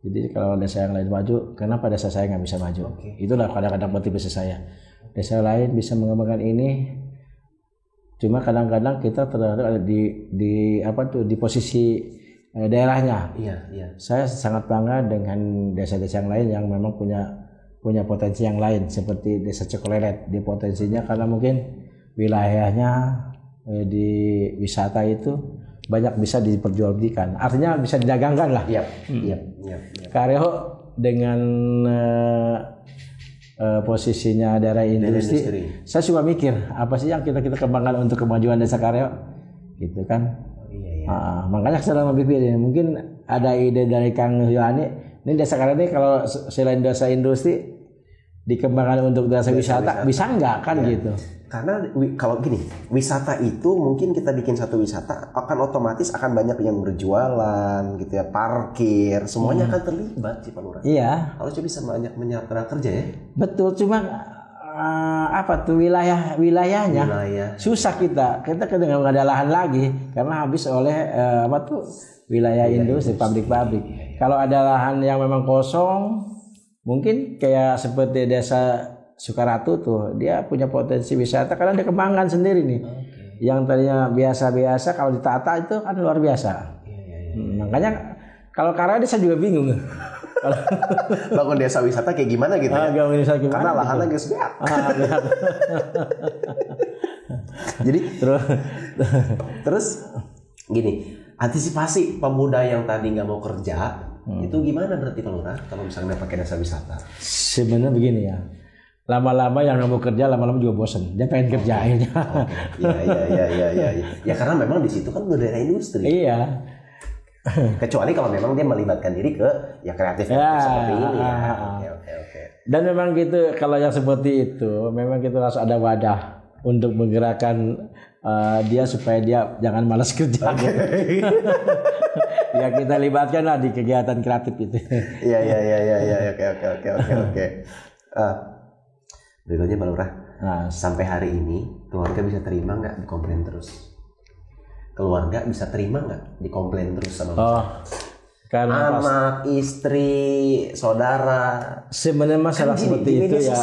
Jadi kalau desa yang lain maju, kenapa desa saya nggak bisa maju? Itulah kadang-kadang motivasi saya. Desa lain bisa mengembangkan ini, cuma kadang-kadang kita terhadap di posisi daerahnya. Iya. Saya sangat bangga dengan desa-desa yang lain yang memang punya potensi yang lain, seperti desa Cekolelet. Di potensinya karena mungkin wilayahnya di wisata itu banyak bisa diperjualbelikan, artinya bisa didagangkan lah. Iya. Kareo dengan posisinya daerah industri, saya cuma mikir apa sih yang kita kembangkan untuk kemajuan desa Kareo, gitu kan. Makanya saya berpikir mungkin ada ide dari Kang Yohani, ini desa Kareo ini kalau selain desa industri dikembangkan untuk desa wisata, bisa enggak kan gitu. Karena kalau gini, wisata itu mungkin kita bikin satu wisata akan otomatis akan banyak yang berjualan gitu ya, parkir, semuanya akan terlibat sih Pak Lurah. Iya. Harusnya bisa banyak menyerap kerja ya. Betul, cuma wilayahnya susah kita dengan nggak ada lahan lagi karena habis oleh wilayah industri, pabrik-pabrik. Kalau ada lahan yang memang kosong, mungkin kayak seperti desa Sukaratu tuh, dia punya potensi wisata karena dia kembangkan sendiri nih. Yang tadinya biasa-biasa kalau ditata itu kan luar biasa. Makanya kalau Kareo saya juga bingung. Bangun desa wisata kayak gimana gitu ya? Karena lahannya gak sehat. Jadi terus gini, antisipasi pemuda yang tadi nggak mau kerja itu gimana berarti Pak Lurah kalau misalnya pakai desa wisata? Sebenarnya begini ya, lama-lama yang nggak mau kerja lama-lama juga bosen, dia pengen kerja akhirnya. Iya. Ya karena memang di situ kan udah daerah industri. Iya. Kecuali kalau memang dia melibatkan diri ke kreatif seperti ini ya. Oke. Dan memang gitu, kalau yang seperti itu memang kita harus ada wadah untuk menggerakkan dia supaya dia jangan malas kerja. Ya kita libatkan lah di kegiatan kreatif itu. Iya. Oke. Berikutnya Pak Lurah. Sampai hari ini keluarga bisa terima nggak dikomplain terus? Keluarga bisa terima nggak dikomplain terus sama karena anak, istri, saudara? Sebenarnya masalah seperti itu ya,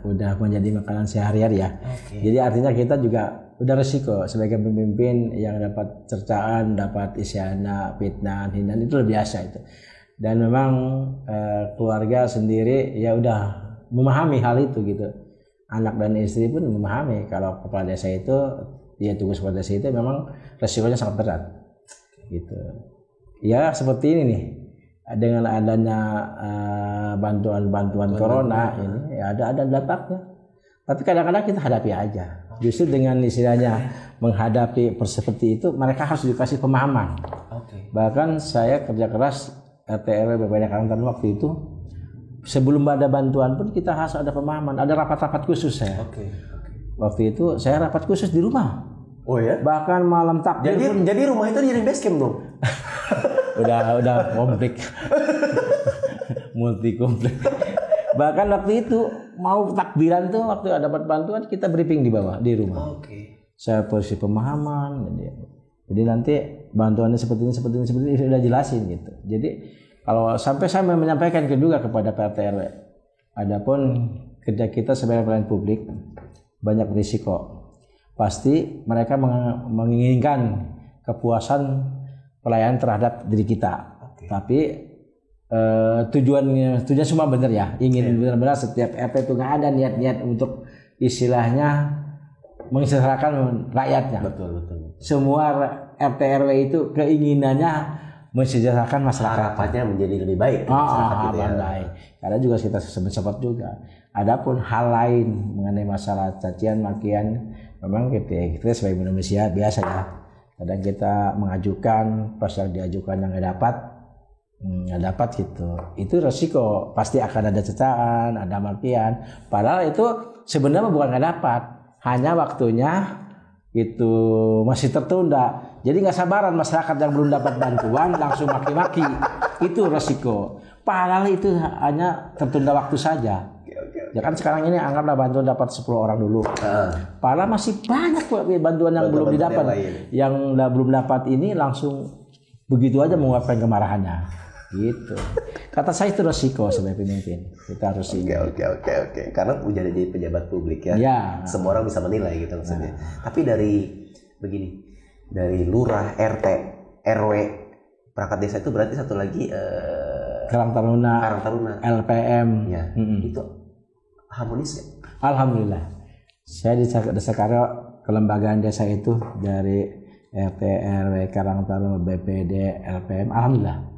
udah menjadi makanan sehari-hari ya. Jadi artinya kita juga udah resiko sebagai pemimpin yang dapat cercaan, dapat isyana, fitnah, hinaan, itu luar biasa itu. Dan memang keluarga sendiri ya udah memahami hal itu gitu. Anak dan istri pun memahami kalau kepala desa itu, dia tugas kepala desa itu memang resikonya sangat berat gitu. Ya seperti ini nih, dengan adanya bantuan corona ini ya ada dampaknya, tapi kadang-kadang kita hadapi aja. Justru dengan istilahnya menghadapi seperti itu, mereka harus dikasih pemahaman. Bahkan saya kerja keras RT RW BPD Karangtan waktu itu, sebelum ada bantuan pun kita harus ada pemahaman, ada rapat-rapat khusus saya. Waktu itu saya rapat khusus di rumah. Oh ya? Bahkan malam takbir pun. Jadi rumah itu jadi base camp dong? udah komplit. Multi komplit. Bahkan waktu itu mau takbiran tuh, waktu ada dapat bantuan kita briefing di bawah di rumah. Saya posisi pemahaman. Jadi nanti bantuannya seperti ini sudah jelasin gitu. Jadi kalau sampai saya menyampaikan juga kepada RT RW, adapun kerja kita sebagai pelayan publik banyak risiko. Pasti mereka menginginkan kepuasan pelayanan terhadap diri kita. Tapi tujuannya semua benar ya. Ingin benar-benar setiap RT itu nggak ada niat-niat untuk istilahnya mensejahterakan rakyatnya. Betul. Semua RT RW itu keinginannya mensejahterakan masyarakat, harapannya menjadi lebih baik. Baik. Karena juga kita support juga. Adapun hal lain mengenai masalah cacian makian, memang kita sebagai manusia biasa ya. Kadang kita mengajukan, pas yang diajukan yang nggak dapat gitu. Itu resiko, pasti akan ada cacaan, ada makian. Padahal itu sebenarnya bukan nggak dapat, hanya waktunya itu masih tertunda. Jadi nggak sabaran masyarakat yang belum dapat bantuan langsung maki-maki. Itu resiko. Padahal itu hanya tertunda waktu saja. Ya kan sekarang ini anggaplah bantuan dapat 10 orang dulu. Padahal masih banyak bantuan yang belum didapat. Yang belum dapat ini langsung begitu aja mengungkapkan kemarahannya. Gitu. Kata saya itu resiko sebagai pemimpin. Kita harus Oke. Karena udah jadi pejabat publik ya. Semua orang bisa menilai gitu maksudnya. Tapi dari lurah, RT, RW, perangkat desa itu berarti satu lagi Karang Taruna, LPM. Ya. Itu harmonis ya? Alhamdulillah. Saya di Desa Karyo, kelembagaan desa itu dari RT, RW, Karang Taruna, BPD, LPM, alhamdulillah.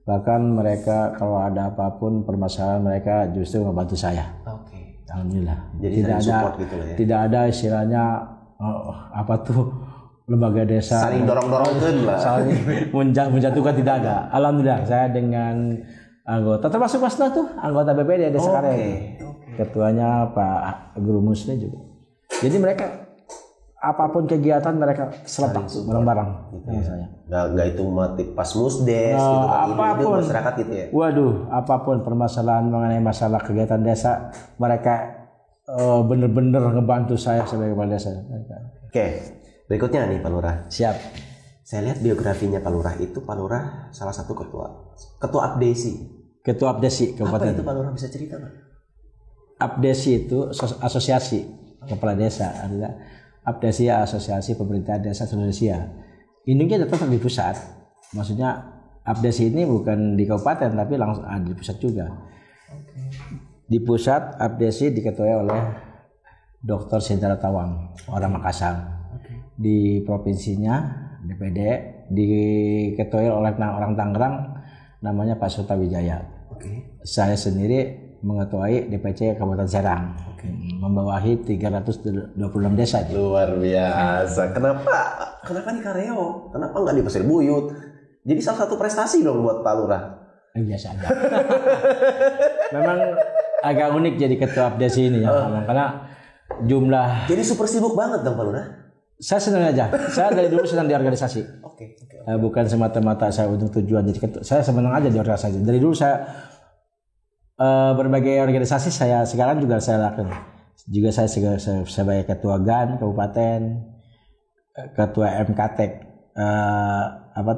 Bahkan mereka kalau ada apapun permasalahan mereka justru membantu saya. Oke. Alhamdulillah. Jadi tidak ada istilahnya lembaga desa saling dorong-dorongkan lah. Saling menjatuhkan, tidak ada. Alhamdulillah saya dengan anggota termasuk Mas tuh anggota BPD Desa Karyo. Ketuanya Pak Guru Musli juga. Jadi mereka apapun kegiatan mereka selepak bareng-bareng gitu saya. Nggak itu motif pas musdes gitu apapun masyarakat gitu ya. Waduh, apapun permasalahan mengenai masalah kegiatan desa mereka benar-benar ngebantu saya sebagai kepala desa. Oke, berikutnya nih Pak Lurah. Siap. Saya lihat biografinya Pak Lurah itu Pak Lurah salah satu ketua Abdesi. Ketua Abdesi Kabupaten. Apa itu Pak Lurah bisa cerita Pak? Abdesi itu asosiasi kepala desa, adalah Abdesi Asosiasi Pemerintah Desa Indonesia. Induknya tetap di pusat. Maksudnya Abdesi ini bukan di kabupaten tapi langsung ada di pusat juga. Di pusat Abdesi diketuai oleh Dr. Sindra Tawang, orang Makassar. Di provinsinya DPD diketuai oleh orang Tangerang, namanya Pak Suta Wijaya. Saya sendiri mengetuai DPC Kabupaten Serang, membawahi 326 desa. Luar biasa. Kenapa di Karyo? Kenapa nggak di Pasir Buyut? Jadi salah satu prestasi dong buat Pak Lurah. Biasa aja. Memang agak unik jadi ketua Abdesi ini ya, karena jumlah. Jadi super sibuk banget dong Pak Lurah. Saya senang aja. Saya dari dulu senang di organisasi. Bukan semata-mata saya untuk tujuan jadi ketua. Saya senang aja di organisasi. Dari dulu saya berbagai organisasi saya sekarang juga saya lakukan. Juga saya sebagai ketua GAN Kabupaten, ketua MKTEK,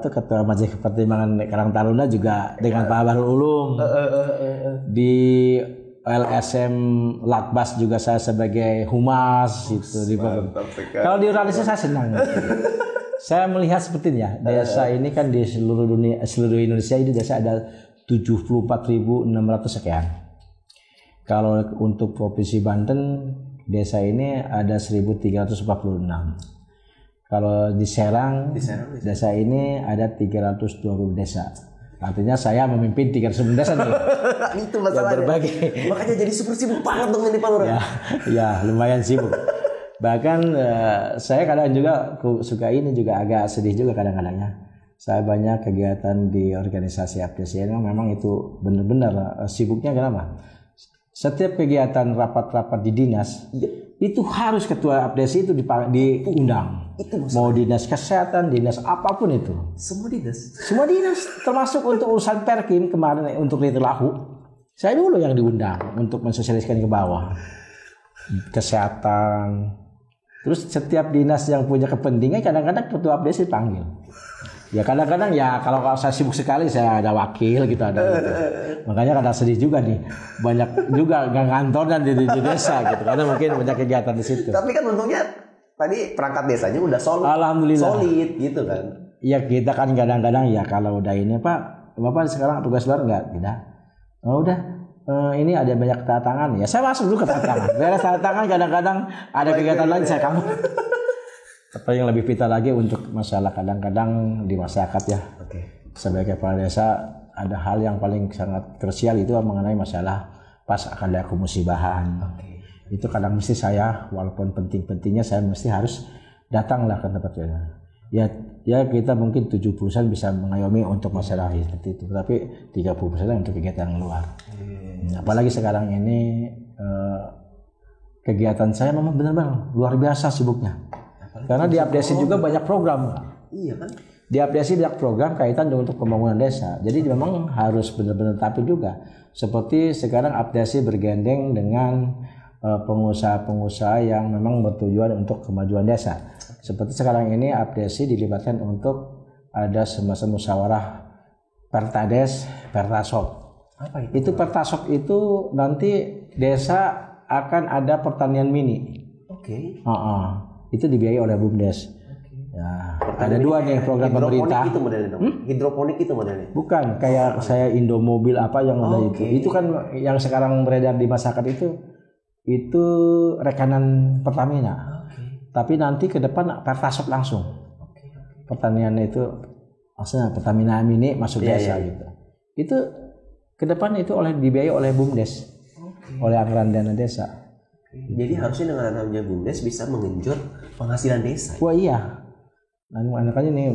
ketua Majelis Pertimbangan Karang Taruna juga dengan Pak Bahrul Ulum. Di LSM Latbas juga saya sebagai humas itu. Kalau di organisasi saya senang. Saya melihat seperti ini ya, desa ini kan di seluruh Indonesia ini desa ada 74.600 sekian. Kalau untuk Provinsi Banten desa ini ada 1.346. Kalau di Serang desa ini ada 320 desa. Artinya saya memimpin 300 desa nih. Itu masalahnya. Berbagai. Makanya jadi super sibuk banget dong ini Pak Lurah. Ya lumayan sibuk. Bahkan saya kadang juga suka ini juga agak sedih juga kadang-kadangnya. Saya banyak kegiatan di organisasi Abdesi ini memang itu benar-benar sibuknya. Kenapa? Setiap kegiatan rapat-rapat di dinas itu harus ketua Abdesi itu diundang. Mau dinas kesehatan, dinas apapun itu. Semua dinas termasuk untuk urusan Perkim kemarin untuk Lahu. Saya dulu yang diundang untuk mensosialisasikan ke bawah. Kesehatan. Terus setiap dinas yang punya kepentingan kadang-kadang ketua Abdesi panggil. Ya kadang-kadang ya kalau saya sibuk sekali saya ada wakil gitu ada gitu. Makanya kadang sedih juga nih. Banyak juga nggak ngantor dan di desa gitu. Karena mungkin banyak kegiatan di situ. Tapi kan untungnya tadi perangkat desanya udah Alhamdulillah. Solid gitu kan. Ya kita kan kadang-kadang ya kalau udah ini Pak, Bapak sekarang tugas baru enggak? Tidak. Oh udah. Ini ada banyak tantangan. Ya saya masuk dulu ke tantangan. Beres tantangan kadang-kadang ada kegiatan lain saya kamu. Apa yang lebih vital lagi untuk masalah kadang-kadang di masyarakat ya. Sebagai kepala desa ada hal yang paling sangat krusial itu mengenai masalah pas akan ada kemusibahan. Itu kadang mesti saya walaupun penting-pentingnya saya mesti harus datanglah ke tempatnya. Ya kita mungkin 70% bisa mengayomi untuk masalah seperti itu, tapi 30% untuk kegiatan yang luar. Apalagi sekarang ini kegiatan saya memang benar-benar luar biasa sibuknya. Karena di Abdesi juga banyak program. Iya kan? Di Abdesi banyak program kaitan untuk pembangunan desa. Jadi memang harus benar-benar tampil juga. Seperti sekarang Abdesi bergandeng dengan pengusaha-pengusaha yang memang bertujuan untuk kemajuan desa. Seperti sekarang ini Abdesi dilibatkan untuk ada semacam musyawarah Pertades, Pertasok. Apa itu? Itu Pertasok itu nanti desa akan ada pertanian mini. Oke. Itu dibiayai oleh BUMDes. Ya, ada dua nih program pemerintah. Itu modelnya dong. Hidroponik itu modelnya. Bukan kayak saya Indomobil apa yang ada itu. Itu kan yang sekarang beredar di masyarakat itu rekanan Pertamina. Tapi nanti ke depan Pertasok langsung. Pertanian itu maksudnya Pertamina mini masuk desa gitu. Itu ke depan itu dibiayai oleh BUMDes. Oleh anggaran dana desa. Jadi harusnya dengan adanya BUMDes bisa mengenjot penghasilan desa. Wah iya. Makanya nih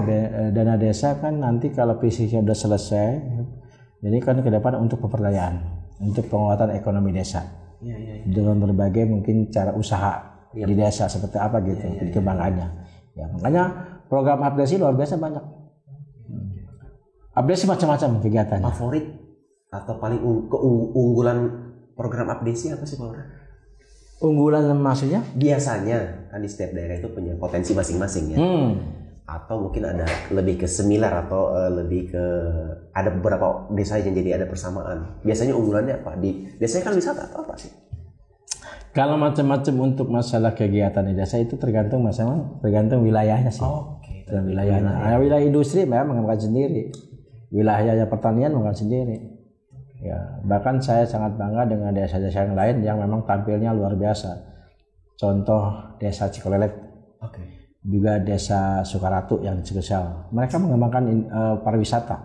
dana desa kan nanti kalau visinya udah selesai, jadi kan ke depan untuk pemberdayaan, untuk penguatan ekonomi desa. Dalam berbagai mungkin cara usaha di desa seperti apa gitu, dikembangkannya. Ya makanya program Abdesi luar biasa banyak. Abdesi macam-macam kegiatannya. Favorit atau paling keunggulan program Abdesi apa sih Pak? Unggulan maksudnya? Biasanya kan di setiap daerah itu punya potensi masing-masing ya. Atau mungkin ada lebih ke similar atau lebih ke ada beberapa desa yang jadi ada persamaan. Biasanya unggulannya apa? Biasanya kan wisata atau apa sih? Kalau macam-macam untuk masalah kegiatan di desa itu tergantung wilayahnya sih. Dan wilayahnya. Wilayah industri memang mengembangkan sendiri. Wilayahnya pertanian mengembangkan sendiri. Ya, bahkan saya sangat bangga dengan desa-desa yang lain yang memang tampilnya luar biasa. Contoh desa Cikolelet. Juga desa Sukaratu yang di Cikesal. Mereka mengembangkan pariwisata.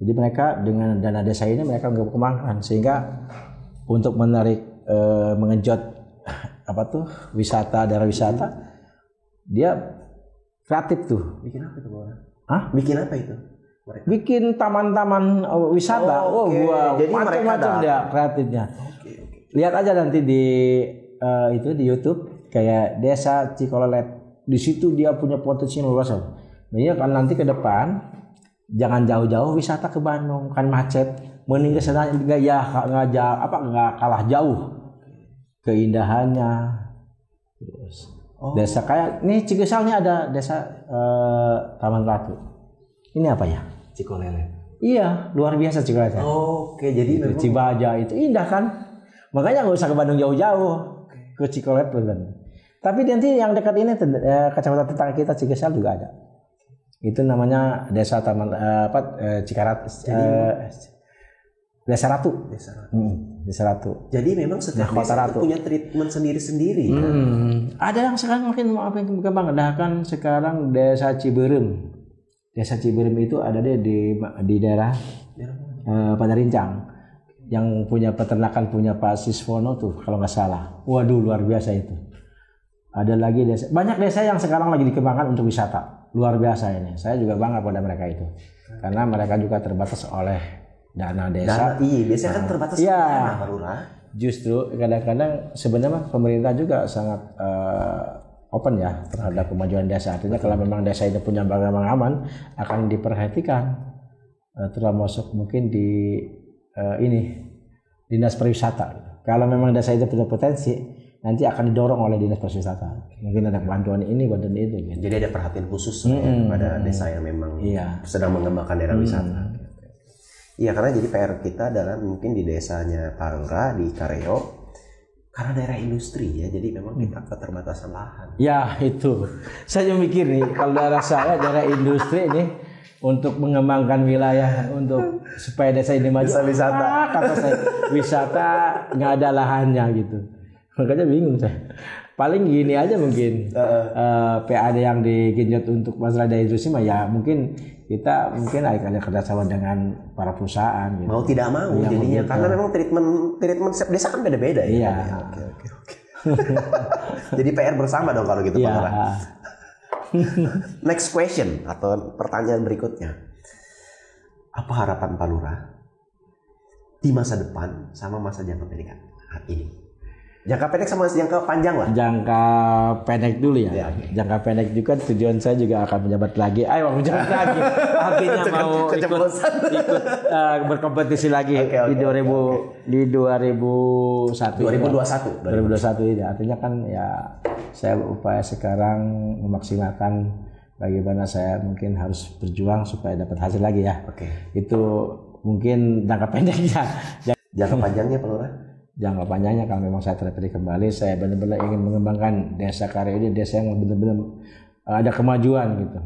Jadi mereka dengan dana desa ini mereka mengembangkan sehingga untuk menarik mengenjot daerah wisata dia kreatif tuh. Bikin apa itu Bang? Bikin apa itu? Mereka. Bikin taman-taman wisata. Jadi macam-macam dia kreatifnya. Lihat aja nanti di YouTube kayak desa Cikolelet. Di situ dia punya potensi luar biasa. Jadi kan nanti ke depan jangan jauh-jauh wisata ke Bandung kan macet. Mending ke sana nggak kalah jauh keindahannya. Terus desa kayak nih Cigesalnya ada desa Taman Ratu. Ini apa ya? Cikolelet. Iya, luar biasa Cikolelet. Jadi itu, memang Cibaja itu indah kan. Makanya nggak usah ke Bandung jauh-jauh. Ke Cikolelet bener. Tapi nanti yang dekat ini kecamatan tetangga kita Cigesal juga ada. Itu namanya desa Taman Cikarat. Desa Ratu. Desa Ratu. Jadi memang setiap desa itu punya treatment sendiri-sendiri. Ada yang sekarang makin berkembang. Ada kan sekarang desa Ciberem. Desa Ciberem itu ada di daerah Padarincang. Yang punya peternakan punya Pak Siswono tuh kalau nggak salah. Waduh luar biasa itu. Ada lagi banyak desa yang sekarang lagi dikembangkan untuk wisata. Luar biasa ini. Saya juga bangga pada mereka itu. Karena mereka juga terbatas oleh dana desa. Biasanya kan terbatas dana Pak Lurah. Justru kadang-kadang sebenarnya pemerintah juga sangat open ya terhadap kemajuan desa. Artinya kalau memang desa itu punya aman akan diperhatikan. Termasuk mungkin di Dinas Pariwisata. Kalau memang desa itu punya potensi nanti akan didorong oleh Dinas Pariwisata. Mungkin ada bantuan ini, bantuan itu. Gitu. Jadi ada perhatian khusus pada desa yang memang sedang mengembangkan daerah wisata. Iya, karena jadi PR kita adalah mungkin di desanya Pak Lurah di Kareo, karena daerah industri ya, jadi memang kita keterbatasan lahan. Ya itu, saya mikir nih kalau daerah saya daerah industri ini untuk mengembangkan wilayah untuk supaya desa ini maju. Wisata, kata saya wisata nggak ada lahannya gitu. Makanya bingung saya. Paling gini aja mungkin PAD yang digenjot untuk masalah daya industri mah ya mungkin kita ada kerjasama dengan para perusahaan. Gitu. Mau tidak mau ya, jadinya karena memang treatment setiap desa kan beda-beda ya. Iya. Oke. Jadi PR bersama dong kalau gitu Pak Lurah. Next question atau pertanyaan berikutnya. Apa harapan Pak Lurah di masa depan sama masa jangka pendek ini? Jangka pendek sama jangka panjang lah. Jangka pendek dulu ya. Jangka pendek juga tujuan saya juga akan menjabat lagi. Ayo menjabat lagi. Artinya mau ikut berkompetisi lagi di 2021 ini. Artinya kan ya saya upaya sekarang memaksimalkan bagaimana saya mungkin harus berjuang supaya dapat hasil lagi ya. Oke. Itu mungkin jangka pendeknya. Jangka panjangnya Pak Lurah? Jangka panjangnya kalau memang saya terpilih kembali, saya benar-benar ingin mengembangkan Desa Karya ini, desa yang benar-benar ada kemajuan gitu.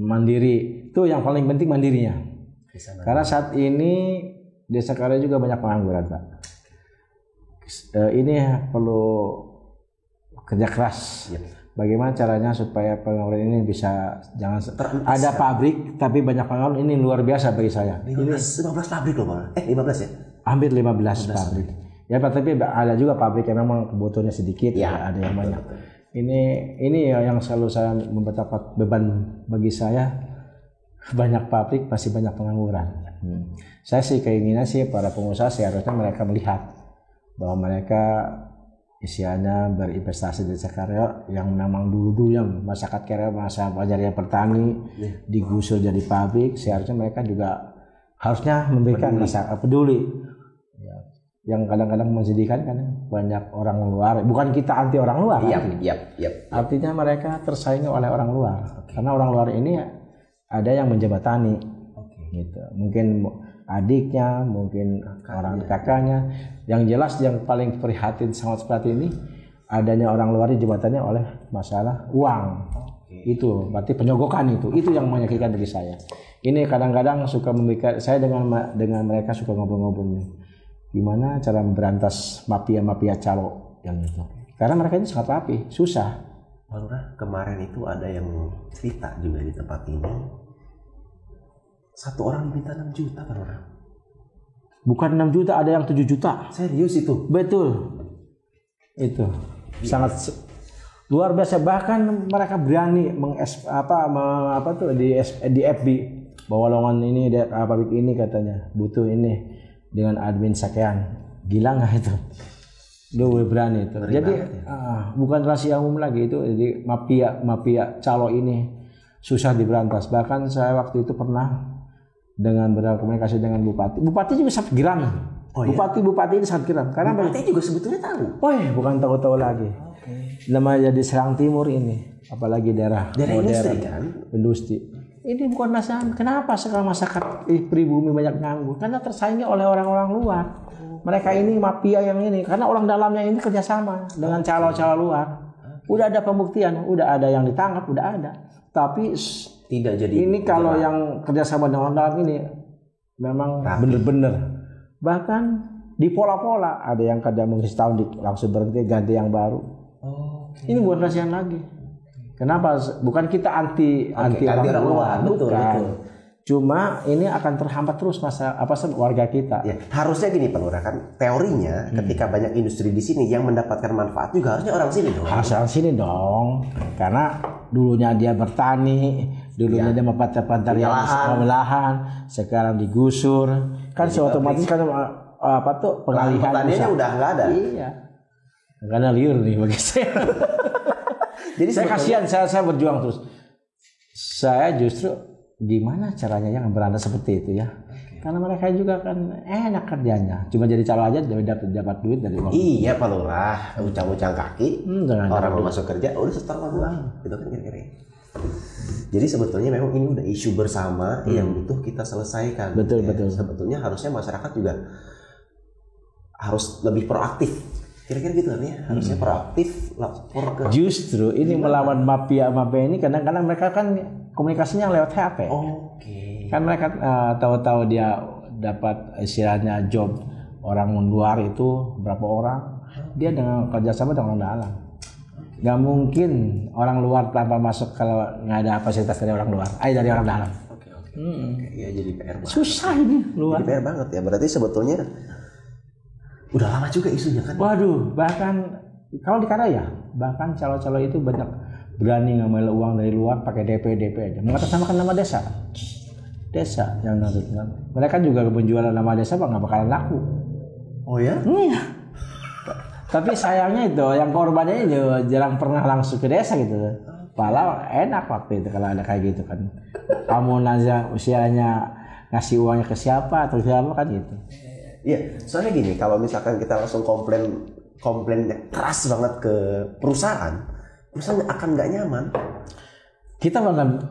Mandiri. Itu yang paling penting mandirinya. Karena saat ini Desa Karya juga banyak pengangguran, Pak. Ini perlu kerja keras. Bagaimana caranya supaya pengangguran ini bisa jangan ada pabrik tapi banyak pengangguran, ini luar biasa bagi saya. 15 pabrik loh Pak. 15 ya? Hampir 15 pabrik. Ya Pak, tapi ada juga pabrik yang memang kebutuhannya sedikit, ya ada yang banyak. Ini yang selalu saya mendapat beban bagi saya, banyak pabrik pasti banyak pengangguran. Saya sih keinginan sih para pengusaha seharusnya mereka melihat bahwa mereka istilahnya berinvestasi di Desa Karya yang memang dulu-dulunya masyarakat Karya masa belajar petani digusur jadi pabrik, seharusnya mereka juga harusnya memberikan masyarakat peduli. Yang kadang-kadang menjadikan kan banyak orang luar, bukan kita anti orang luar. Artinya mereka tersaingi oleh orang luar. Karena orang luar ini ada yang menjembatani. Gitu. Mungkin adiknya, mungkin orang kakaknya. Yang jelas yang paling prihatin sangat seperti ini, adanya orang luar dijembatani oleh masalah uang. Itu berarti penyogokan itu yang menyakitkan bagi saya. Ini kadang-kadang suka membuat saya dengan mereka suka ngobrol-ngobrol nih. Gimana cara memberantas mafia-mafia calo yang itu? Karena mereka ini sangat rapi, susah. Pak Lurah, kemarin itu ada yang cerita juga di tempat ini. Satu orang diminta 6 juta Pak Lurah. Bukan 6 juta, ada yang 7 juta. Serius itu? Betul. Itu sangat luar biasa. Bahkan mereka berani di FB bahwa lowongan ini pabrik ini katanya butuh ini dengan admin sekian. Gila nggak itu? Dia berani itu. Jadi bukan rahasia umum lagi itu. Jadi mafia calo ini susah diberantas. Bahkan saya waktu itu pernah dengan berkomunikasi dengan bupati. Bupati juga sangat geram. Bupati ini sangat geram. Karena bupati juga sebetulnya tahu. Bukan tahu-tahu lagi. Namanya jadi Serang Timur ini, apalagi daerah industri kan? Industri. Ini bukan masalah. Kenapa sekarang masyarakat pribumi banyak nganggur? Karena tersaingi oleh orang-orang luar. Mereka ini mafia yang ini. Karena orang dalamnya ini kerjasama dengan calo-calo luar. Udah ada pembuktian, udah ada yang ditangkap, udah ada. Tapi tidak jadi. Ini kalau yang kerjasama dengan orang dalam ini memang benar-benar. Bahkan di pola-pola ada yang kadang mungkin setahun langsung berhenti ganti yang baru. Ini bukan kasihan lagi. Kenapa? Bukan kita anti orang luar, betul. Cuma ini akan terhambat terus warga kita. Ya, harusnya gini Pak Lurah, kan teorinya ketika banyak industri di sini yang mendapatkan manfaat juga harusnya orang sini dong. Harus orang sini dong. Karena dulunya dia bertani, dulunya dia mempantar lahan, sekarang digusur. Kan otomatis kan pengalihan pertaniannya udah nggak ada. Iya. Karena liur nih bagi saya. Jadi saya kasihan, saya berjuang terus. Saya justru gimana caranya yang berantas seperti itu ya? Karena mereka juga kan enak kerjanya, cuma jadi calo aja dapat duit dari uang. Iya Pak Lurah, ucang-ucang kaki, orang mau masuk kerja udah setor uang, gitu kan kira-kira. Jadi sebetulnya memang ini udah isu bersama yang butuh kita selesaikan. Betul. Sebetulnya harusnya masyarakat juga harus lebih proaktif. Kira-kira gitu kan ya, harusnya proaktif lapor ke. Justru ini melawan mafia ini kadang-kadang mereka kan komunikasinya lewat HP. Kan mereka tahu-tahu dia dapat istilahnya job orang luar itu berapa orang, dia dengan kerjasama dengan orang dalam. Gak mungkin orang luar tanpa masuk kalau nggak ada fasilitas dari orang luar, dari orang dalam. Ya jadi PR banget. Susah ini luar. Jadi PR banget ya, berarti sebetulnya udah lama juga isunya kan. Waduh, bahkan kalau di Karya bahkan calo-calo itu banyak berani ngambil uang dari luar pakai DP aja, mengatasnamakan nama desa yang nanti mereka juga penjualan nama desa nggak bakalan laku. Oh ya? Iya. Tapi sayangnya itu yang korbannya itu jarang pernah langsung ke desa gitu. Padahal enak waktu itu kalau ada kayak gitu kan. Kamu nanya usianya ngasih uangnya ke siapa atau siapa kan gitu. Iya, soalnya gini, kalau misalkan kita langsung komplain keras banget ke perusahaan akan nggak nyaman. kita pernah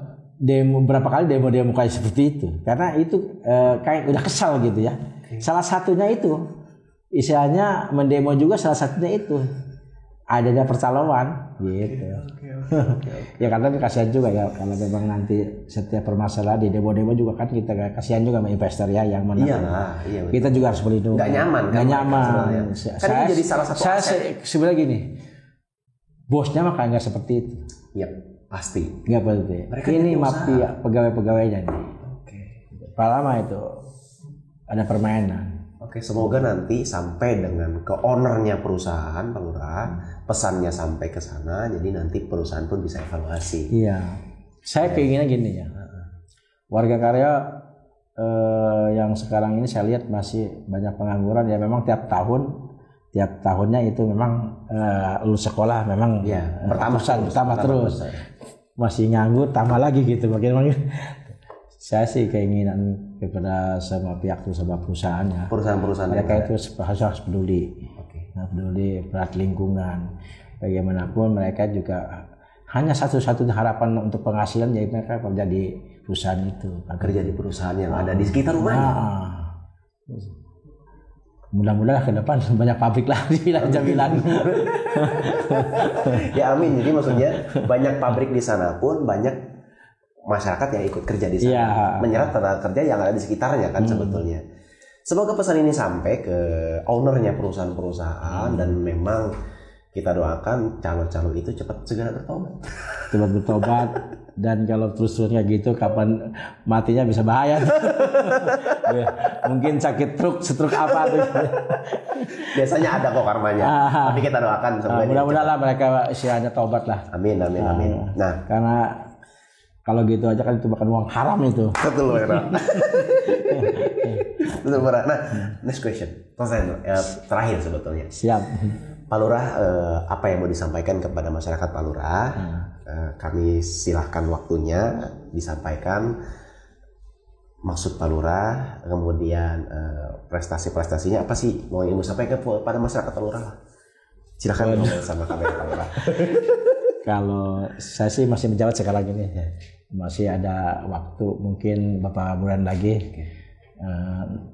berapa kali demo kayak seperti itu, karena itu kayak udah kesal gitu ya. Salah satunya itu, istilahnya mendemo juga salah satunya itu adanya percaloan gitu. Ya karena kasihan juga ya kalau memang nanti setiap permasalahan di demo-demo juga kan kita kasihan juga sama investor ya yang menang. Iya, kita juga harus melindungi. Nggak nyaman. Kan ini jadi salah satu aset. Sebenarnya gini, bosnya mah nggak seperti itu. Iya, pasti. Nggak seperti itu. Ini mafia pegawai-pegawainya nih. Lama itu ada permainan. Oke, semoga nanti sampai dengan ke ownernya perusahaan, Pak Lurah, pesannya sampai ke sana, jadi nanti perusahaan pun bisa evaluasi. Iya, saya keinginan gini ya, warga karya yang sekarang ini saya lihat masih banyak pengangguran ya. Memang tiap tahunnya itu memang lulus sekolah memang ya, pertama terus masih nganggur, tambah lagi gitu makin. Saya sih keinginan kepada semua pihak tuh, sama perusahaannya. Perusahaan mereka itu harus peduli, peduli pada lingkungan. Bagaimanapun mereka juga hanya satu-satunya harapan untuk penghasilan yaitu mereka kerja di perusahaan itu. Kerja di perusahaan yang ada di sekitar rumahnya. Mudah-mudahan ke depan banyak pabrik lah di wilayah Jambilan. Ya amin. Jadi maksudnya banyak pabrik di sana pun banyak masyarakat yang ikut kerja di sana, menyerap tenaga kerja yang ada di sekitarnya kan sebetulnya. Semoga pesan ini sampai ke ownernya perusahaan-perusahaan dan memang kita doakan calon-calon itu segera bertobat. Dan kalau terus-terusnya gitu, kapan matinya bisa bahaya. Mungkin sakit stroke apa tuh. Biasanya ada kok karmanya. Tapi kita doakan semuanya. Mudah-mudahan lah mereka istilahnya tobat lah. Amin. Nah, karena kalau gitu aja kan itu makan uang haram itu. Betul, Betul, Nah, next question. Terakhir sebetulnya. Siap. Pak Lurah, apa yang mau disampaikan kepada masyarakat Pak Lurah? Kami silahkan waktunya disampaikan maksud Pak Lurah, kemudian prestasi-prestasinya apa sih mau yang sampaikan kepada masyarakat Pak Lurah? Silakan sama kamera Pak Lurah. Kalau saya sih masih menjawab sekarang ini, masih ada waktu mungkin beberapa bulan lagi,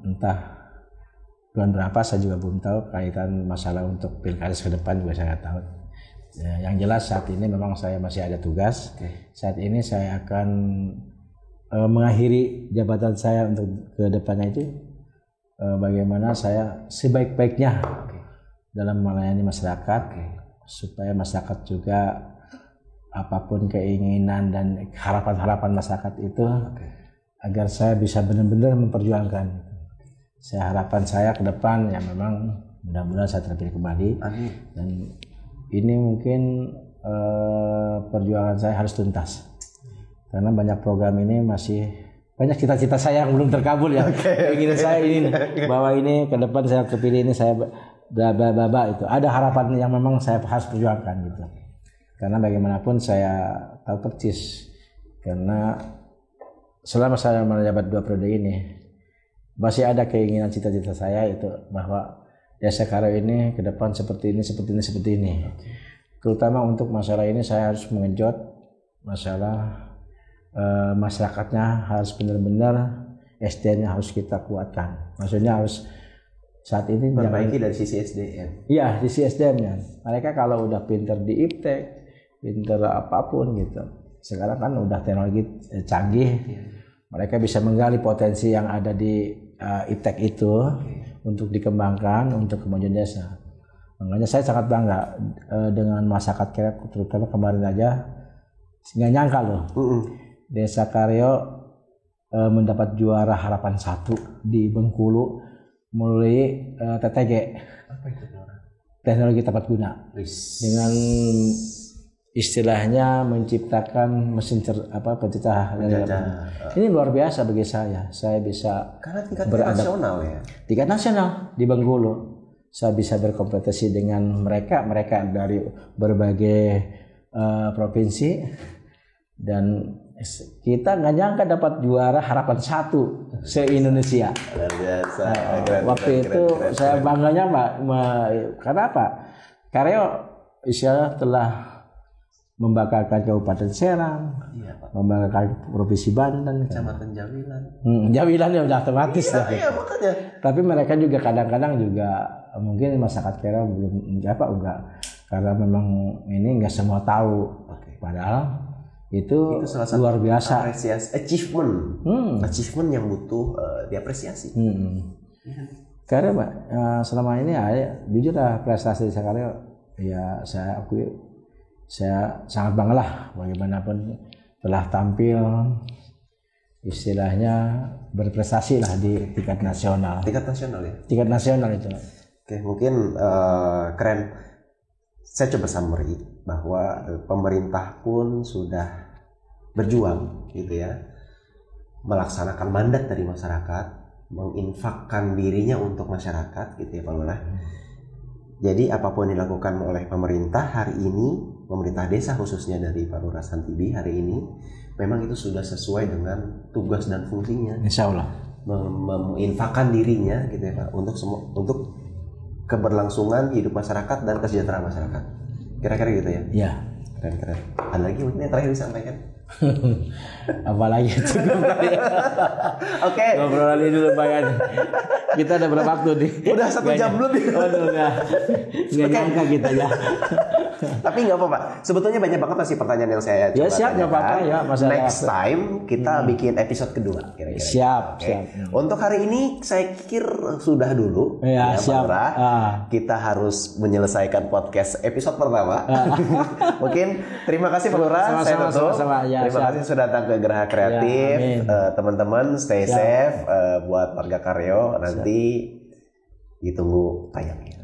entah bulan berapa saya juga belum tahu, kaitan masalah untuk pilkada ke depan juga saya nggak tahu. Ya, yang jelas saat ini memang saya masih ada tugas. Saat ini saya akan mengakhiri jabatan saya untuk ke depannya itu bagaimana saya sebaik-baiknya dalam melayani masyarakat, supaya masyarakat juga apapun keinginan dan harapan-harapan masyarakat itu agar saya bisa benar-benar memperjuangkan. Harapan saya ke depan ya memang mudah-mudahan saya terpilih kembali. Amin. Dan ini mungkin perjuangan saya harus tuntas karena banyak program ini masih banyak cita-cita saya yang belum terkabul ya. Keinginan saya ini bahwa ini ke depan saya terpilih ini saya itu ada harapan yang memang saya harus perjuangkan gitu. Karena bagaimanapun saya tahu persis, karena selama saya menjabat 2 periode ini masih ada keinginan cita-cita saya itu bahwa Desa Karyo ini ke depan seperti ini. Terutama untuk masalah ini saya harus mengenjot masalah masyarakatnya, harus benar-benar SDM-nya harus kita kuatkan. Maksudnya harus saat ini perbaiki dari sisi SDM. Iya, di sisi SDM-nya. Mereka kalau udah pinter di iptek, pinter apapun gitu. Sekarang kan udah teknologi canggih. Mereka bisa menggali potensi yang ada di iptek itu untuk dikembangkan untuk kemajuan desa. Makanya saya sangat bangga dengan masyarakat Karyo, terutama kemarin aja nggak nyangka loh. Desa Karyo mendapat juara harapan 1 di Bengkulu melalui TTG. Apa itu? Teknologi tepat guna. Dengan istilahnya menciptakan mesin pencipta. Ini luar biasa bagi saya. Saya bisa karena tingkat nasional ya. Tingkat nasional di Bengkulu. Saya bisa berkompetisi dengan mereka dari berbagai provinsi, dan kita nggak nyangka dapat juara harapan 1 se-Indonesia. Luar biasa. Waktu itu saya bangganya karena apa? Karyo istilahnya telah membanggakan Kabupaten Serang, Iya, Pak. membanggakan Provinsi Banten, Kecamatan Jawilan. Jawilan ya udah otomatis lah. Iya, makanya. Tapi mereka juga kadang-kadang juga mungkin masyarakat Kera belum enggak karena memang ini enggak semua tahu. Padahal itu salah satu luar biasa. Apresiasi, achievement yang butuh diapresiasi. Karena Pak, selama ini ya jujur lah prestasi saya ya saya akui, saya sangat bangga lah bagaimanapun telah tampil istilahnya berprestasi lah di tingkat nasional. Tingkat nasional ya? Tingkat nasional itu. Oke, mungkin keren. Saya coba summary bahwa pemerintah pun sudah berjuang gitu ya, melaksanakan mandat dari masyarakat, menginfakkan dirinya untuk masyarakat gitu ya Pak Lurah. Jadi apapun yang dilakukan oleh pemerintah hari ini, pemerintah desa khususnya dari Pak Lurah Santibi hari ini, memang itu sudah sesuai dengan tugas dan fungsinya. Insya Allah. Menginfakkan dirinya gitu ya Pak, untuk keberlangsungan hidup masyarakat dan kesejahteraan masyarakat. Kira-kira gitu ya? Iya. Keren. Ada lagi mungkin yang terakhir disampaikan? Apalagi itu. Oke. Ngobrol dulu Bayan. Kita ada berapa waktu nih? Udah 1 jam lebih. Waduh enggak nyangka kita ya. Tapi nggak apa-apa. Sebetulnya banyak banget masih pertanyaan yang saya coba siap, nggak apa-apa ya. Next time kita bikin episode kedua kira-kira. Siap. Untuk hari ini saya pikir sudah dulu. Ya, siap. Kita harus menyelesaikan podcast episode pertama. Mungkin terima kasih Pak Lurah. Sama-sama. Ya, terima kasih sudah datang ke Geraha Kreatif. Ya, teman-teman stay safe buat warga Karyo. Nanti ditunggu tayangnya.